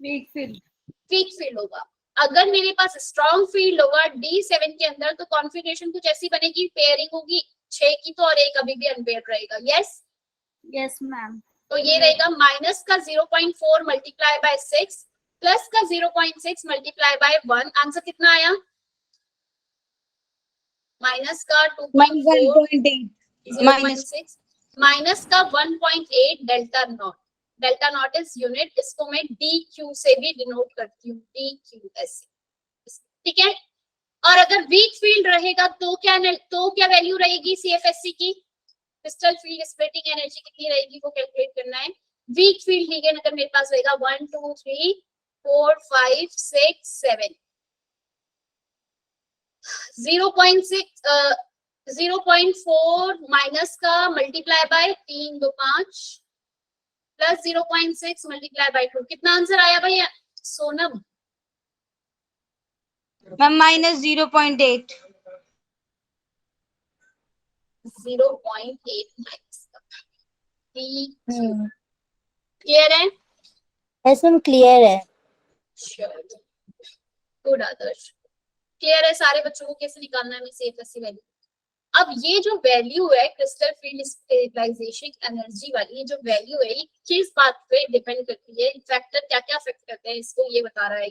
Speaker 1: वीक फील्ड होगा। अगर मेरे पास स्ट्रॉन्ग फील्ड होगा D7 के अंदर तो कॉन्फ़िगरेशन कुछ ऐसी बनेगी, पेयरिंग होगी 6 की तो, और एक अभी भी अनपेयर्ड रहेगा। Yes
Speaker 2: ma'am.
Speaker 1: तो ये रहेगा माइनस का 0.4 मल्टीप्लाई बाय 6 प्लस का 0.6 मल्टीप्लाई बाय 1। आंसर कितना आया? माइनस का 2.4 0.6 माइनस का 1.8 delta not. Delta naught is unit, इसको मैं DQ से भी डिनोट करती हूँ, DQ ऐसे, ठीक है? और अगर वीक फील्ड रहेगा तो क्या वैल्यू रहेगी CFSC की? क्रिस्टल फील्ड स्प्लिटिंग एनर्जी कितनी रहेगी वो कैलकुलेट करना है। वीक फील्ड लिगेंड अगर मेरे पास रहेगा 1 2 3 4 5 6 7 0.4 माइनस का multiply by 3 2 5 plus 0.6 multiply by 2, कितना आंसर आया भाई सोनम?
Speaker 5: Ma'am minus 0.8।
Speaker 1: 0.8 माइनस का क्लियर है?
Speaker 2: यस मैम क्लियर है।
Speaker 1: गुड आदर्श, क्लियर है सारे बच्चों को कैसे निकालना है CFSC वैल्यू? अब ये जो वैल्यू है क्रिस्टल फील्ड स्टेबलाइजेशन एनर्जी वाली, ये जो वैल्यू है ये किस बात पे डिपेंड करती है? फैक्टर क्या क्या अफेक्ट करते हैं इसको ये बता रहा है।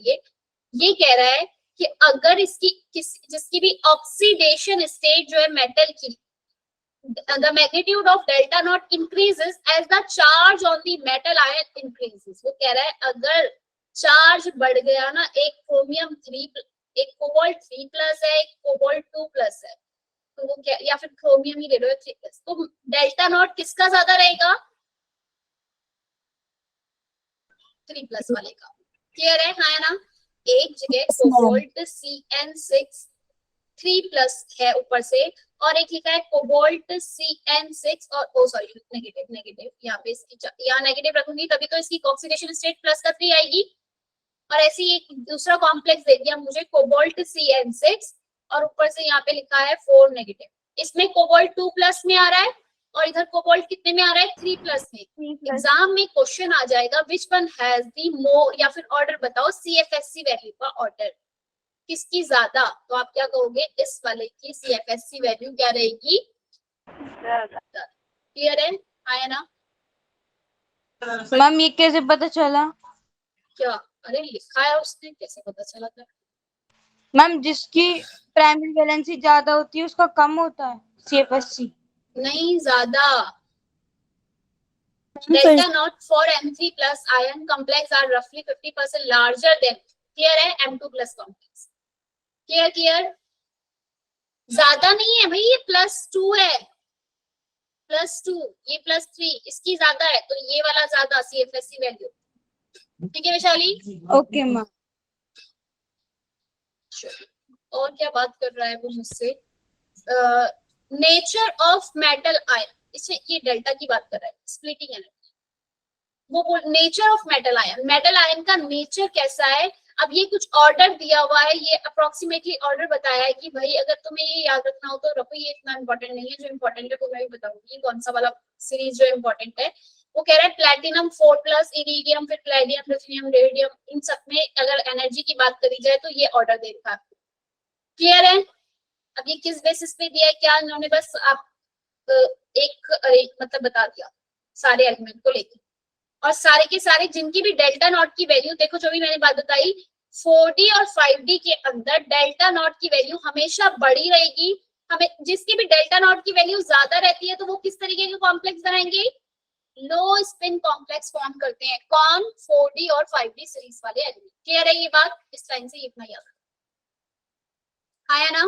Speaker 1: ये कह रहा है कि अगर जिसकी भी ऑक्सीडेशन स्टेट जो है मेटल की, the magnitude of delta naught increases as the charge on the metal ion increases। वो कह रहा है अगर चार्ज बढ़ गया ना, एक क्रोमियम 3, एक कोबाल्ट 3 प्लस है, एक कोबाल्ट 2 प्लस है, तो वो क्या, या फिर क्रोमियम ही ले लो 3 प्लस, तो डेल्टा नॉट किसका ज्यादा रहेगा? 3 प्लस वाले का। क्लियर है? हाँ ना? एक जगह कोबाल्ट CN6 3 प्लस है ऊपर से, और एक लिखा है कोबाल्ट CN6 और नेगेटिव यहाँ पे यहाँ नेगेटिव रखूंगी तभी तो इसकी ऑक्सीडेशन स्टेट प्लस का 3 आएगी। और ऐसे ही एक दूसरा कॉम्प्लेक्स दे दिया मुझे कोबाल्ट CN6 और ऊपर से यहाँ पे लिखा है 4 नेगेटिव। इसमें कोबाल्ट 2 प्लस में आ रहा है और इधर कोबाल्ट कितने में आ रहा है? 3 प्लस में। एग्जाम में क्वेश्चन आ जाएगा which one has the more, या फिर ऑर्डर बताओ CFSC वैल्यू का ऑर्डर किसकी ज्यादा, तो आप क्या कहोगे? इस वाले की CFSC वैल्यू क्या रहेगी? क्लियर है? आया ना?
Speaker 5: मैम ये कैसे पता चला?
Speaker 1: क्या? अरे लिखा है उसने, कैसे पता चला था?
Speaker 5: मैम जिसकी प्राइमरी वैलेंसी ज्यादा होती है उसका कम होता है CFSC।
Speaker 1: नहीं, ज्यादा। Delta naught for M3 plus ion complex are roughly 50% larger than, clear है, M2 plus complex। क्लियर? ज्यादा नहीं है भाई, ये +2 है, +2, ये +3, इसकी ज्यादा है तो ये वाला ज्यादा CFSC वैल्यू। ठीक है वैशाली?
Speaker 5: Okay ma'am.
Speaker 1: और क्या बात कर रहा है वो मुझसे? नेचर ऑफ मेटल आयन, इसमें ये डेल्टा की बात कर रहा है, स्प्लिटिंग एनर्जी। वो नेचर ऑफ मेटल आयन का नेचर कैसा है? अब ये कुछ ऑर्डर दिया हुआ है, ये अप्रोक्सीमेटली ऑर्डर बताया है कि भाई अगर तुम्हें ये याद रखना हो तो रखो, ये इतना इंपॉर्टेंट नहीं है, जो इंपॉर्टेंट है वो मैं भी बताऊंगी कौन सा वाला सीरीज जो इंपॉर्टेंट है। वो कह रहा है प्लैटिनम 4 प्लस, इरिडियम, फिर प्लेडियम, रुथेनियम, रेडियम, इन सब में अगर एनर्जी की बात करी जाए तो ये ऑर्डर दे रखा है। क्लियर है? अब ये किस बेसिस पे दिया है क्या? इन्होंने बस आप एक मतलब बता दिया सारे एलिमेंट को लेके, और सारे के सारे जिनकी भी डेल्टा नॉट की वैल्यू, देखो जो भी मैंने बात बताई 4D और 5D के अंदर डेल्टा नॉट की वैल्यू हमेशा बड़ी रहेगी। हमें जिसकी भी डेल्टा नॉट की वैल्यू ज्यादा रहती है तो वो किस तरीके के कॉम्प्लेक्स बनाएंगे? लो स्पिन कॉम्प्लेक्स फॉर्म करते हैं। कौन? 4D और 5D सीरीज वाले एलिमेंट। क्लियर है ये बात? इस लाइन से इतना याद रखना। आया ना?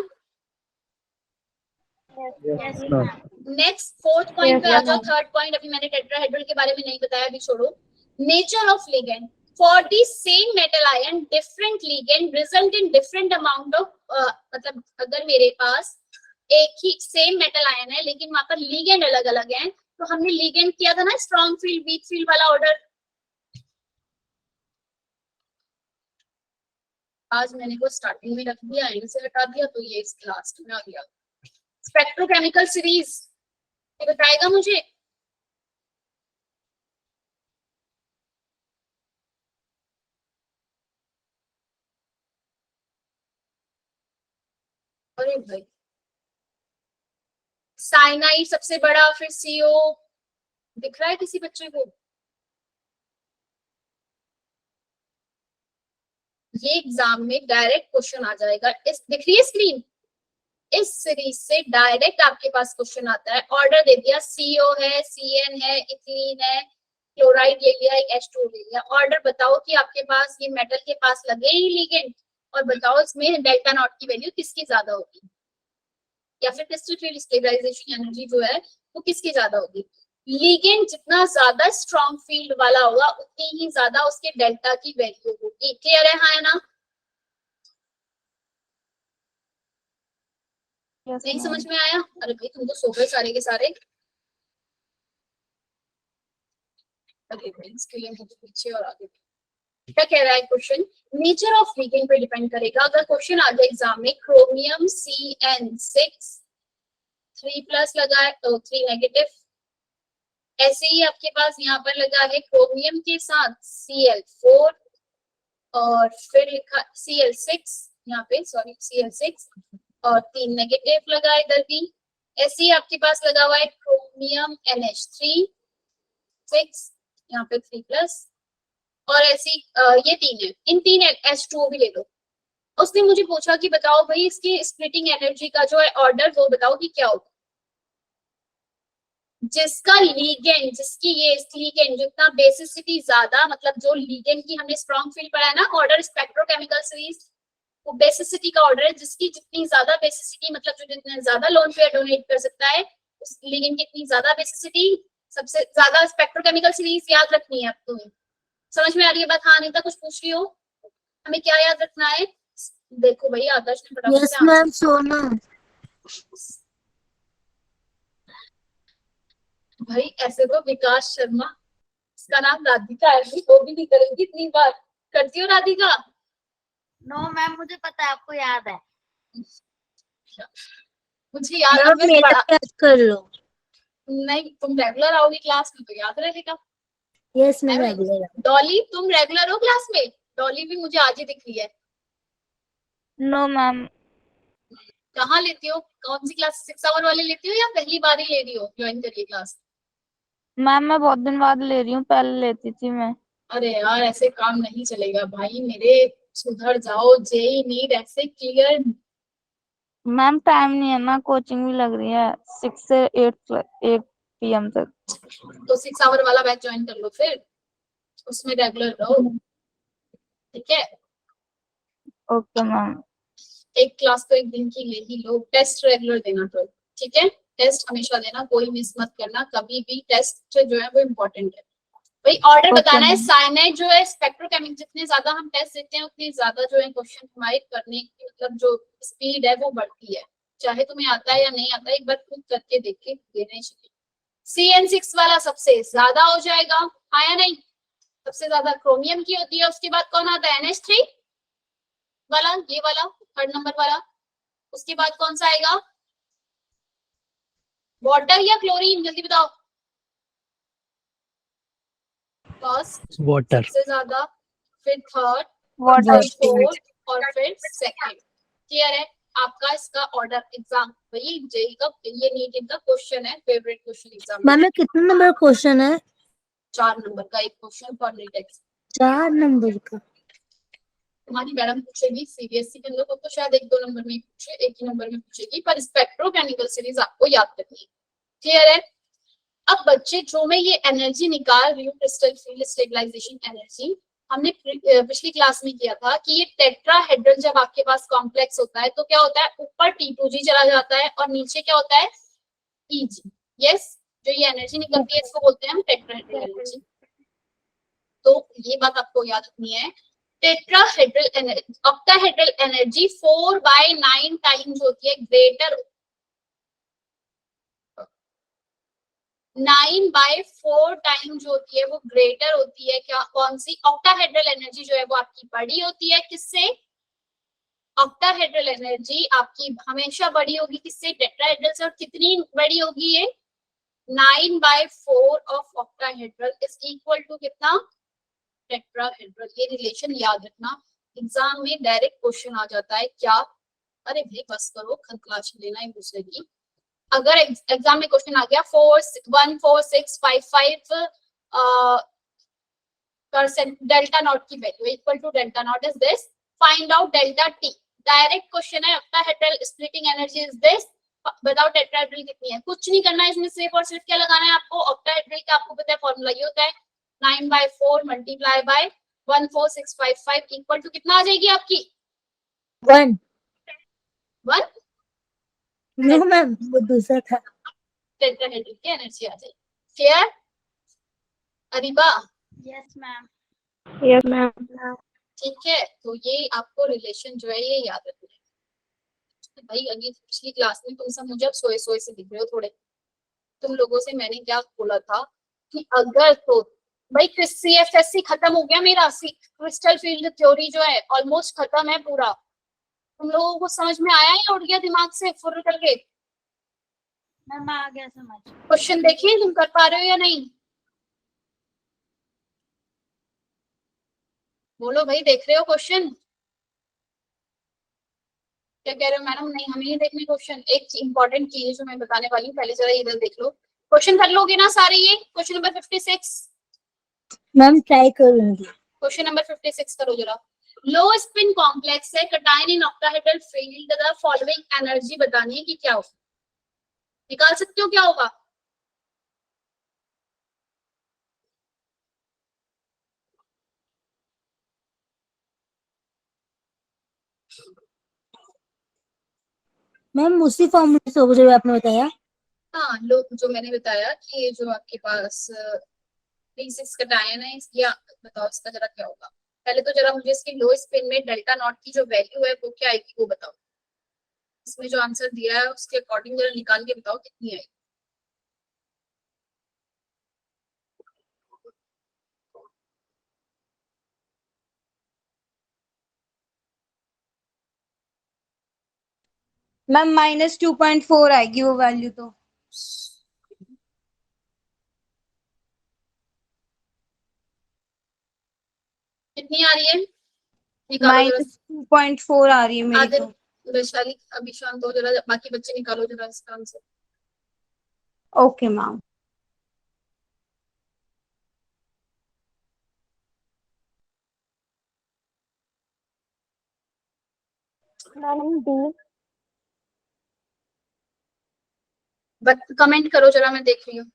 Speaker 1: नेक्स्ट 4th पॉइंट पे आ जाओ। 3rd पॉइंट अभी मैंने टेट्राहेड्रल के बारे में नहीं बताया, अभी छोड़ो। Nature of ligand for the same metal ion different ligand result in different amount of, मतलब अगर मेरे पास एक ही सेम मेटल आयन है लेकिन वहां पर लिगेंड अलग अलग हैं, तो हमने लिगेंड किया था ना स्ट्रॉन्ग फील्ड वीक फील्ड वाला ऑर्डर। आज मैंने को स्टार्टिंग में रख दिया, एंड से हटा दिया, तो ये इस लास्ट में आ गया। स्पेक्ट्रोकेमिकल सीरीज ये बताएगा मुझे? अरे भाई साइनाइड सबसे बड़ा, फिर CO दिख रहा है किसी बच्चे को? ये एग्जाम में डायरेक्ट क्वेश्चन आ जाएगा। इस दिख रही है स्क्रीन? इस सीरीज से डायरेक्ट आपके पास क्वेश्चन आता है। ऑर्डर दे दिया, CO है, CN है, इथिलीन है, क्लोराइड ले लिया, एक H2 ले लिया। ऑर्डर बताओ कि आपके पास ये मेटल के पास लगे ही लिगेंड, और बताओ इसमें डेल्टा नॉट की वैल्यू किसकी ज्यादा होगी, या फिर क्रिस्टल फील्ड स्टेबलाइजेशन एनर्जी जो है वो किसकी ज्यादा होगी। लिगेंड जितना ज्यादा स्ट्रॉन्ग फील्ड वाला होगा उतनी ही ज्यादा उसके डेल्टा की वैल्यू होगी। क्लियर है, हाँ या ना?
Speaker 5: यस
Speaker 1: नहीं
Speaker 5: मैम।
Speaker 1: समझ में आया? अरे भाई तुम तो सो गए सारे के सारे। अरे भाई इसके लिए मुझे पीछे और आगे क्या कह रहा है क्वेश्चन, नेचर ऑफ लिगेंड पे डिपेंड करेगा। अगर क्वेश्चन आ जाए एग्जाम में क्रोमियम CN6 3+ लगा है तो 3 नेगेटिव, ऐसे ही आपके पास यहाँ पर लगा है क्रोमियम के साथ Cl4 और फिर लिखा Cl6 यहाँ पे, सॉरी Cl6 और 3 नेगेटिव लगा इधर भी। ऐसे ही आपके पास लगा हुआ है क्रोमियम NH3 6 यहाँ पे 3+ और ऐसी ये 3 है, इन 3 H2O भी ले लो। उसने मुझे पूछा कि बताओ भाई इसकी स्प्लिटिंग एनर्जी का जो है ऑर्डर वो बताओ कि क्या होगा। जिसका लीगेंड, जिसकी ये लीगेंड जितना बेसिसिटी ज्यादा, मतलब जो लीगेंड की हमने स्ट्रॉन्ग फील्ड पढ़ा है ना ऑर्डर स्पेक्ट्रोकेमिकल सीरीज, वो बेसिसिटी का ऑर्डर है। जिसकी जितनी ज्यादा बेसिसिटी, मतलब जो जितना ज्यादा लोन पेयर डोनेट कर सकता है उस लीगेंड की इतनी ज्यादा बेसिसिटी, सबसे ज्यादा स्पेक्ट्रोकेमिकल सीरीज याद रखनी है अब तुम्हें। समझ में आ रही है बात? हाँ अनीता कुछ पूछ रही हो? हमें क्या याद रखना है? देखो भाई आदर्श ने फटाफट
Speaker 2: यस
Speaker 1: से
Speaker 2: मैम,
Speaker 1: आंसर।
Speaker 2: सोना।
Speaker 1: भाई ऐसे तो विकास शर्मा, इसका नाम राधिका है, वो भी नहीं करेगी इतनी बार। करती हो राधिका?
Speaker 6: नो मैम, मुझे पता है, आपको याद है।
Speaker 1: मुझे याद
Speaker 2: मैम
Speaker 1: है
Speaker 2: मेरा
Speaker 1: पढ़ा
Speaker 2: याद कर लो।
Speaker 1: नहीं, तुम रेगुलर आओगी क्लास में तो याद रहेगा।
Speaker 2: यस मैं
Speaker 1: है भाई?
Speaker 2: रेगुलर।
Speaker 1: डॉली तुम रेगुलर हो क्लास में? डॉली भी मुझे आज ही दिख रही है।
Speaker 5: No ma'am.
Speaker 1: कहाँ लेती हो, कौन सी क्लास, 6 आवर वाले लेती हो या पहली बार ही ले रही हो ज्वाइन करिए क्लास?
Speaker 5: मैम मैं बहुत दिन बाद ले रही हूँ, पहले लेती थी मैं।
Speaker 1: अरे यार ऐसे काम नहीं चलेगा भाई मेरे, सुधर जाओ। जेई नीट ऐसे क्लियर।
Speaker 5: मैम टाइम नहीं है ना, कोचिंग भी लग रही है 6 से 8 PM तक।
Speaker 1: तो 6 आवर वाला बैच ज्वाइन कर लो फिर, उसमें रेगुलर रहो। ठीक है,
Speaker 5: ओके मैम।
Speaker 1: एक क्लास तो एक दिन की ले ही लो। टेस्ट रेगुलर देना तो ठीक है, टेस्ट हमेशा देना, कोई मिस मत करना कभी भी। टेस्ट जो है वो इम्पोर्टेंट है भाई। ऑर्डर
Speaker 5: Okay,
Speaker 1: बताना है।
Speaker 5: ma'am.
Speaker 1: साइनाइड जो है स्पेक्ट्रोकेमिक, जितने ज्यादा हम टेस्ट देते हैं उतनी ज्यादा जो है क्वेश्चन हमारे करने की मतलब जो स्पीड है वो बढ़ती है। चाहे तुम्हें आता है या नहीं आता है, एक बार खुद करके देख के देना ही चाहिए। CN6 वाला सबसे ज्यादा हो जाएगा, हाँ या नहीं? सबसे ज्यादा क्रोमियम की होती है। उसके बाद कौन आता है? NH3 वाला, ये वाला 3rd नंबर वाला। उसके बाद कौन सा आएगा? वाटर या क्लोरीन, जल्दी बताओ। First
Speaker 7: water.
Speaker 1: सबसे ज्यादा, फिर थर्ड,
Speaker 5: वाटर।
Speaker 1: फिर फोर्थ और फिर सेकंड। क्लियर है? आपका इसका ऑर्डर एग्जाम वही जेई का, ये नीट इनका क्वेश्चन है, फेवरेट क्वेश्चन एग्जाम में।
Speaker 2: मैम ये कितने नंबर क्वेश्चन है?
Speaker 1: 4 नंबर का एक question for NEET exam.
Speaker 2: 4 number का।
Speaker 1: तुम्हारी मैडम पूछेगी सीबीएसई के अंदर तो शायद 1-2 नंबर में पूछे, एक ही नंबर में पूछेगी, पर स्पेक्ट्रोकेमिकल सीरीज आपको याद करनी है। क्लियर है? अब बच्चे जो मैं ये एनर्जी निकाल रही हूँ, क्रिस्टल फील्ड स्टेबलाइजेशन एनर्जी, हमने पिछली क्लास में किया था कि ये टेट्राहेड्रल जब आपके पास कॉम्प्लेक्स होता है तो क्या होता है, ऊपर T2G चला जाता है और नीचे क्या होता है, EG। यस, जो ये एनर्जी निकलती है इसको बोलते हैं हम टेट्राहेड्रल एनर्जी। तो ये बात आपको याद रखनी है। Tetrahedral energy, octahedral energy 4/9 times होती है ग्रेटर, 9/4 टाइम्स जो होती है वो ग्रेटर होती है। क्या, कौन सी? ऑक्टाहेड्रल एनर्जी जो है वो आपकी बड़ी होती है किससे? ऑक्टाहेड्रल एनर्जी आपकी हमेशा बड़ी होगी किससे? टेट्राहेड्रल से। और कितनी बड़ी होगी ये? 9/4 of octahedral is equal to कितना? टेट्राहेड्रल। ये रिलेशन याद रखना, एग्जाम में डायरेक्ट क्वेश्चन आ जाता है। क्या? अरे भाई बस करो, खतलाशी लेना एक दूसरे की। अगर एग्जाम में क्वेश्चन आ गया 14655 परसेंट डेल्टा नॉट की value equal to delta naught is this, find out delta T. Direct question है, octahedral splitting energy is this, बताओ टेट्राहेड्रल कितनी है। कुछ नहीं करना है इसमें, सिर्फ और सिर्फ क्या लगाना है आपको, ऑक्टाहेड्रल का आपको पता है फॉर्मूला ये होता है 9/4 मल्टीप्लाई बाय 14655 इक्वल टू कितना आ जाएगी आपकी
Speaker 2: 1.
Speaker 1: 1
Speaker 2: नो मैम, वो दूसरा था.
Speaker 1: टेट्राहेड्रल की एनर्जी आ जाएगी. Clear? Areeba
Speaker 6: yes ma'am.
Speaker 3: Yes, ma'am.
Speaker 1: ठीक है. तो ये आपको रिलेशन जो है ये याद रखना है भाई. अगली पिछली क्लास में तुम सब मुझे अब सोए सोए से दिख रहे हो थोड़े. तुम लोगों से मैंने क्या बोला था कि अगर तो भाई CFSC खत्म हो गया मेरा. क्रिस्टल फील्ड थ्योरी जो है ऑलमोस्ट खत्म है पूरा. तुम लोगों को समझ में आया या उड़ गया दिमाग से फुर्र करके?
Speaker 6: मैम आ गया समझ।
Speaker 1: क्वेश्चन देखिए तुम कर पा रहे हो या नहीं. बोलो भाई, देख रहे हो क्वेश्चन? क्या कह रहे हो मैडम? नहीं हमें नहीं देखने क्वेश्चन. एक इंपॉर्टेंट चीज है जो मैं बताने वाली हूँ, पहले जरा इधर देख लो. क्वेश्चन कर लोगे ना सारे? ये क्वेश्चन नंबर 56.
Speaker 2: मैम ट्राई करूंगी.
Speaker 1: क्वेश्चन नंबर 56 करो जरा. लो स्पिन कॉम्प्लेक्स है, cation in octahedral field, the following energy बतानी है कि क्या होगा. निकाल सकते हो क्या होगा?
Speaker 2: मैम उसी फॉर्मूले से होगा जो आपने बताया.
Speaker 1: हाँ, लो जो मैंने बताया कि ये जो आपके पास D6 कटायन है, इसकी बताओ इसका जरा क्या होगा. पहले तो जरा मुझे इसकी लो स्पिन में डेल्टा नॉट की जो वैल्यू है वो क्या आएगी वो बताओ. इसमें जो आंसर दिया है उसके अकॉर्डिंग जरा निकाल के बताओ कितनी आएगी.
Speaker 7: मैम -2.4 आएगी वो वैल्यू तो.
Speaker 1: कितनी आ रही है? निकालो जरा.
Speaker 7: -2.4 आ रही है मेरी तो.
Speaker 1: आदिल, वैशाली, अभी शांत हो जरा, बाकी बच्चे निकालो जरा इसका answer.
Speaker 7: Okay ma'am.
Speaker 3: Madam D.
Speaker 1: Comment करो जरा, मैं देख रही हूँ.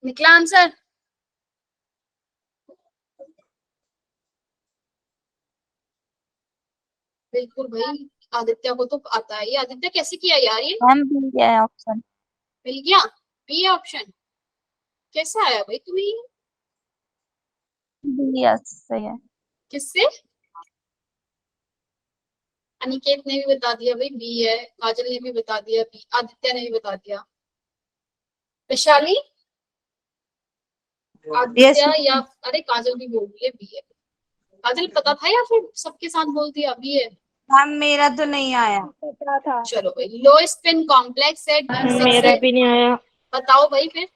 Speaker 1: निकला आंसर? बिल्कुल भाई, आदित्य को तो आता है. ये आदित्य कैसे किया यार? ये
Speaker 5: मैम मिल गया है ऑप्शन.
Speaker 1: मिल गया? बी है ऑप्शन? कैसे आया भाई तुम्हें ये?
Speaker 5: यस सही है.
Speaker 1: किससे? अनिकेत ने भी बता दिया भाई बी है. काजल ने भी बता दिया बी. आदित्य ने भी बता दिया. वैशाली, आदित्य या अरे काजल भी बोल रही है बी है. काजल पता था या फिर सबके साथ बोल दिया बी है?
Speaker 7: मैम मेरा तो नहीं आया.
Speaker 3: पता था.
Speaker 1: चलो भाई, लो स्पिन कॉम्प्लेक्स है D6
Speaker 3: मेरा
Speaker 1: है.
Speaker 3: भी नहीं आया.
Speaker 1: बताओ भाई फिर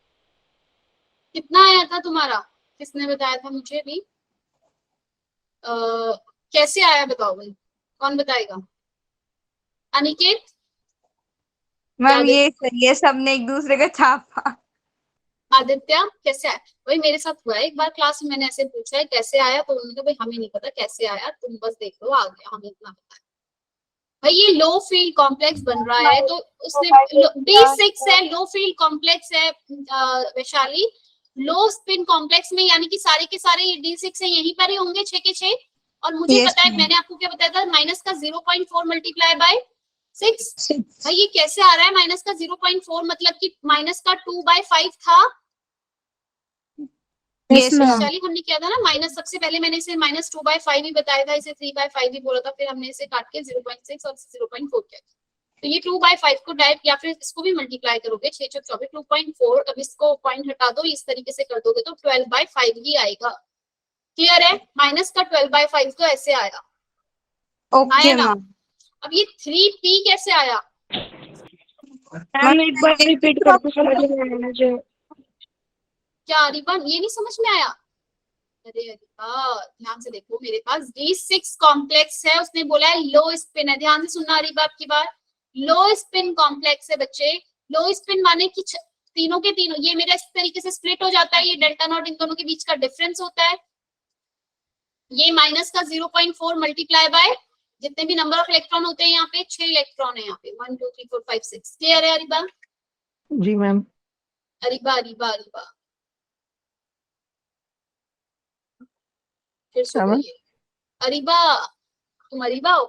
Speaker 1: कितना आया था तुम्हारा? किसने बताया था मुझे भी? कैसे आया बताओ भाई, कौन बताएगा? अनिकेत?
Speaker 7: मैम ये सही है, सबने एक दूसरे का छापा.
Speaker 1: आदित्य कैसे आया? भाई मेरे साथ हुआ है एक बार क्लास में, मैंने ऐसे पूछा है कैसे आया, तो उन्होंने कहा भाई हमें नहीं पता कैसे आया, तुम बस देख लो आ गया, हमें इतना पता है. भाई ये लो फील्ड कॉम्प्लेक्स बन रहा है तो उसने D6 है, लो फील्ड कॉम्प्लेक्स है. वैशाली, लो स्पिन कॉम्प्लेक्स में यानी कि सारे के सारे ये D6 है, यहीं पर ही होंगे 6 के 6. और मुझे
Speaker 7: Yes,
Speaker 1: पता है,
Speaker 7: ma'am.
Speaker 1: मैंने आपको क्या बताया था, माइनस का 0.4 मल्टीप्लाई बाय 6. भाई ये कैसे आ रहा है माइनस का 0.4? मतलब कि माइनस का 2/5 था.
Speaker 7: Yes, ma'am.
Speaker 1: वैशाली हमने किया था ना माइनस. सबसे पहले मैंने इसे -2/5 ही बताया था, इसे 3/5 ही बोला था, फिर हमने इसे काट के 0.6 और 0.4 किया. तो ये 2/5 को डायरेक्ट या फिर इसको भी मल्टीप्लाई करोगे 6 6 24 2.4. अब इसको पॉइंट हटा दो, इस तरीके से कर दोगे तो 12/5 ही आएगा. क्लियर है? माइनस का 12/5 तो ऐसे आया.
Speaker 7: ओके
Speaker 1: आया ना?
Speaker 7: मैम.
Speaker 1: अब ये 3p कैसे आया?
Speaker 3: मैम एक बार रिपीट कर दो, समझ नहीं आया मुझे.
Speaker 1: क्या रिबन ये नहीं समझ में आया? अरे ध्यान से देखो, मेरे पास D6 कॉम्प्लेक्स है, उसने बोला है लो स्पिन है. ध्यान से सुनना अरीबा आपकी बात. लो स्पिन कॉम्प्लेक्स है बच्चे. लो स्पिन माने कि तीनों के तीनों ये मेरा इस तरीके से स्प्लिट हो जाता है, ये डेल्टा नॉट इन दोनों के बीच का डिफरेंस होता है। ये माइनस का 0.4 मल्टीप्लाई बाय जितने भी नंबर ऑफ इलेक्ट्रॉन होते हैं यहाँ पे 6 इलेक्ट्रॉन है यहाँ पे 1 2 3 4 5 6। क्लियर है अरीबा?
Speaker 8: जी मैम।
Speaker 1: अरीबा अरीबा अरीबा फिर सो
Speaker 8: मैम?
Speaker 1: गई है। अरीबा, तुम अरीबा हो?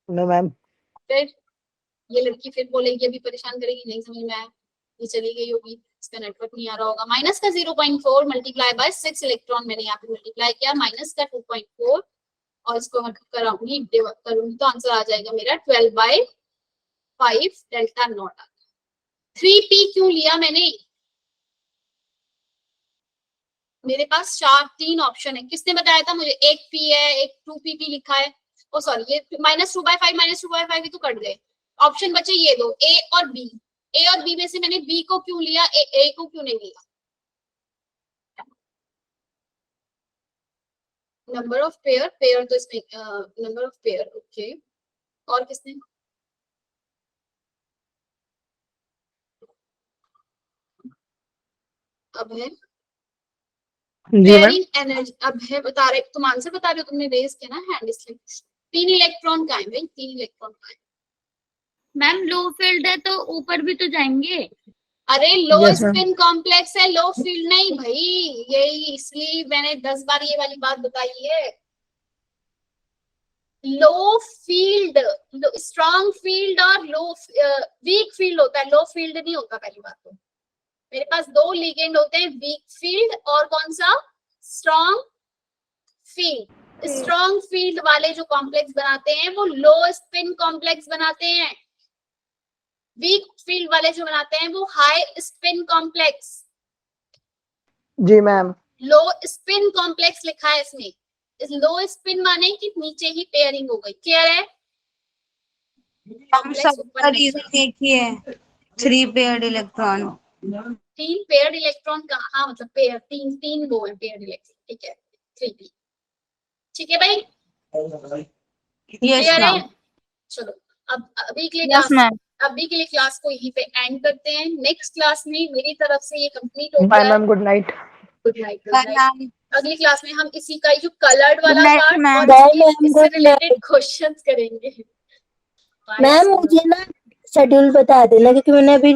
Speaker 8: No ma'am.
Speaker 1: फिर ये लड़की फिर बोलेगी अभी परेशान करेगी, नहीं समझ में आया, ये चली गई होगी, इसका नेटवर्क नहीं आ रहा होगा। माइनस का 0.4 मल्टीप्लाई बाय 6 इलेक्ट्रॉन मैंने यहाँ पे मल्टीप्लाई किया, माइनस का 2.4 और इसको कराऊंगी करूंगी तो आंसर आ जाएगा मेरा 12/5 डेल्टा नॉट। 3p क्यों लिया मैंने? मेरे पास तीन ऑप्शन है। किसने बताया था मुझे? एक p है, एक 2p लिखा है। ओ सॉरी, ये -2/5 ही तो कट गए। ऑप्शन बचे ये दो, a और b। a और b में से मैंने b को क्यों लिया, a को क्यों नहीं लिया? नंबर ऑफ पेयर तो इसमें नंबर ऑफ पेयर ओके। और किसने? अब है
Speaker 8: जी मैम।
Speaker 1: Pairing energy. अब है बता रहे, तुम आंसर बता रहे हो, तुमने रेज किया ना हैंड, इसलिए 3 इलेक्ट्रॉन का है भाई, 3 इलेक्ट्रॉन का है।
Speaker 6: मैम लो फील्ड है तो ऊपर भी तो जाएंगे।
Speaker 1: अरे लो
Speaker 8: Yes, ma'am.
Speaker 1: स्पिन कॉम्प्लेक्स है, लो फील्ड नहीं भाई, यही इसलिए मैंने 10 बार ये वाली बात बताई है। लो फील्ड, स्ट्रॉन्ग फील्ड और लो वीक फील्ड होता है, लो फील्ड नहीं होता। पहली बात तो मेरे पास दो लिगेंड होते हैं, वीक फील्ड और कौन सा? Strong field. स्ट्रॉन्ग फील्ड वाले जो कॉम्प्लेक्स बनाते हैं वो लो स्पिन कॉम्प्लेक्स बनाते हैं, वीक फील्ड वाले जो बनाते हैं वो हाई स्पिन कॉम्प्लेक्स।
Speaker 8: जी मैम।
Speaker 1: लो स्पिन कॉम्प्लेक्स लिखा है इसमें। इस लो स्पिन माने कि नीचे ही पेयरिंग हो गई। क्लियर है?
Speaker 7: हम सबका रीजन एक ही है, 3 पेयर्ड इलेक्ट्रॉन।
Speaker 1: 3 पेयर्ड इलेक्ट्रॉन का, हाँ मतलब पेयर, तीन वो है पेयर्ड इलेक्ट्रॉन। ठीक है, 3p। ठीक है भाई,
Speaker 7: यस
Speaker 1: क्लियर है?
Speaker 7: मैम।
Speaker 1: चलो अब अभी के लिए
Speaker 5: यस मैम।
Speaker 1: क्लास को यहीं पे एंड करते हैं। नेक्स्ट क्लास में मेरी तरफ से ये कंप्लीट हो
Speaker 8: बाय
Speaker 1: गया है।
Speaker 8: Ma'am, good night.
Speaker 1: Good night.
Speaker 7: Bye ma'am.
Speaker 1: अगली क्लास में हम इसी का जो कलर्ड वाला
Speaker 5: Good night,
Speaker 1: पार्ट
Speaker 5: ma'am.
Speaker 1: और
Speaker 2: Bye,
Speaker 1: इसके-
Speaker 2: ma'am.
Speaker 1: इससे
Speaker 2: Good
Speaker 1: रिलेटेड
Speaker 2: night.
Speaker 1: क्वेश्चंस करेंगे। Bye,
Speaker 2: ma'am
Speaker 1: see you.
Speaker 2: मुझे ना शेड्यूल बता देना, क्योंकि मैंने अभी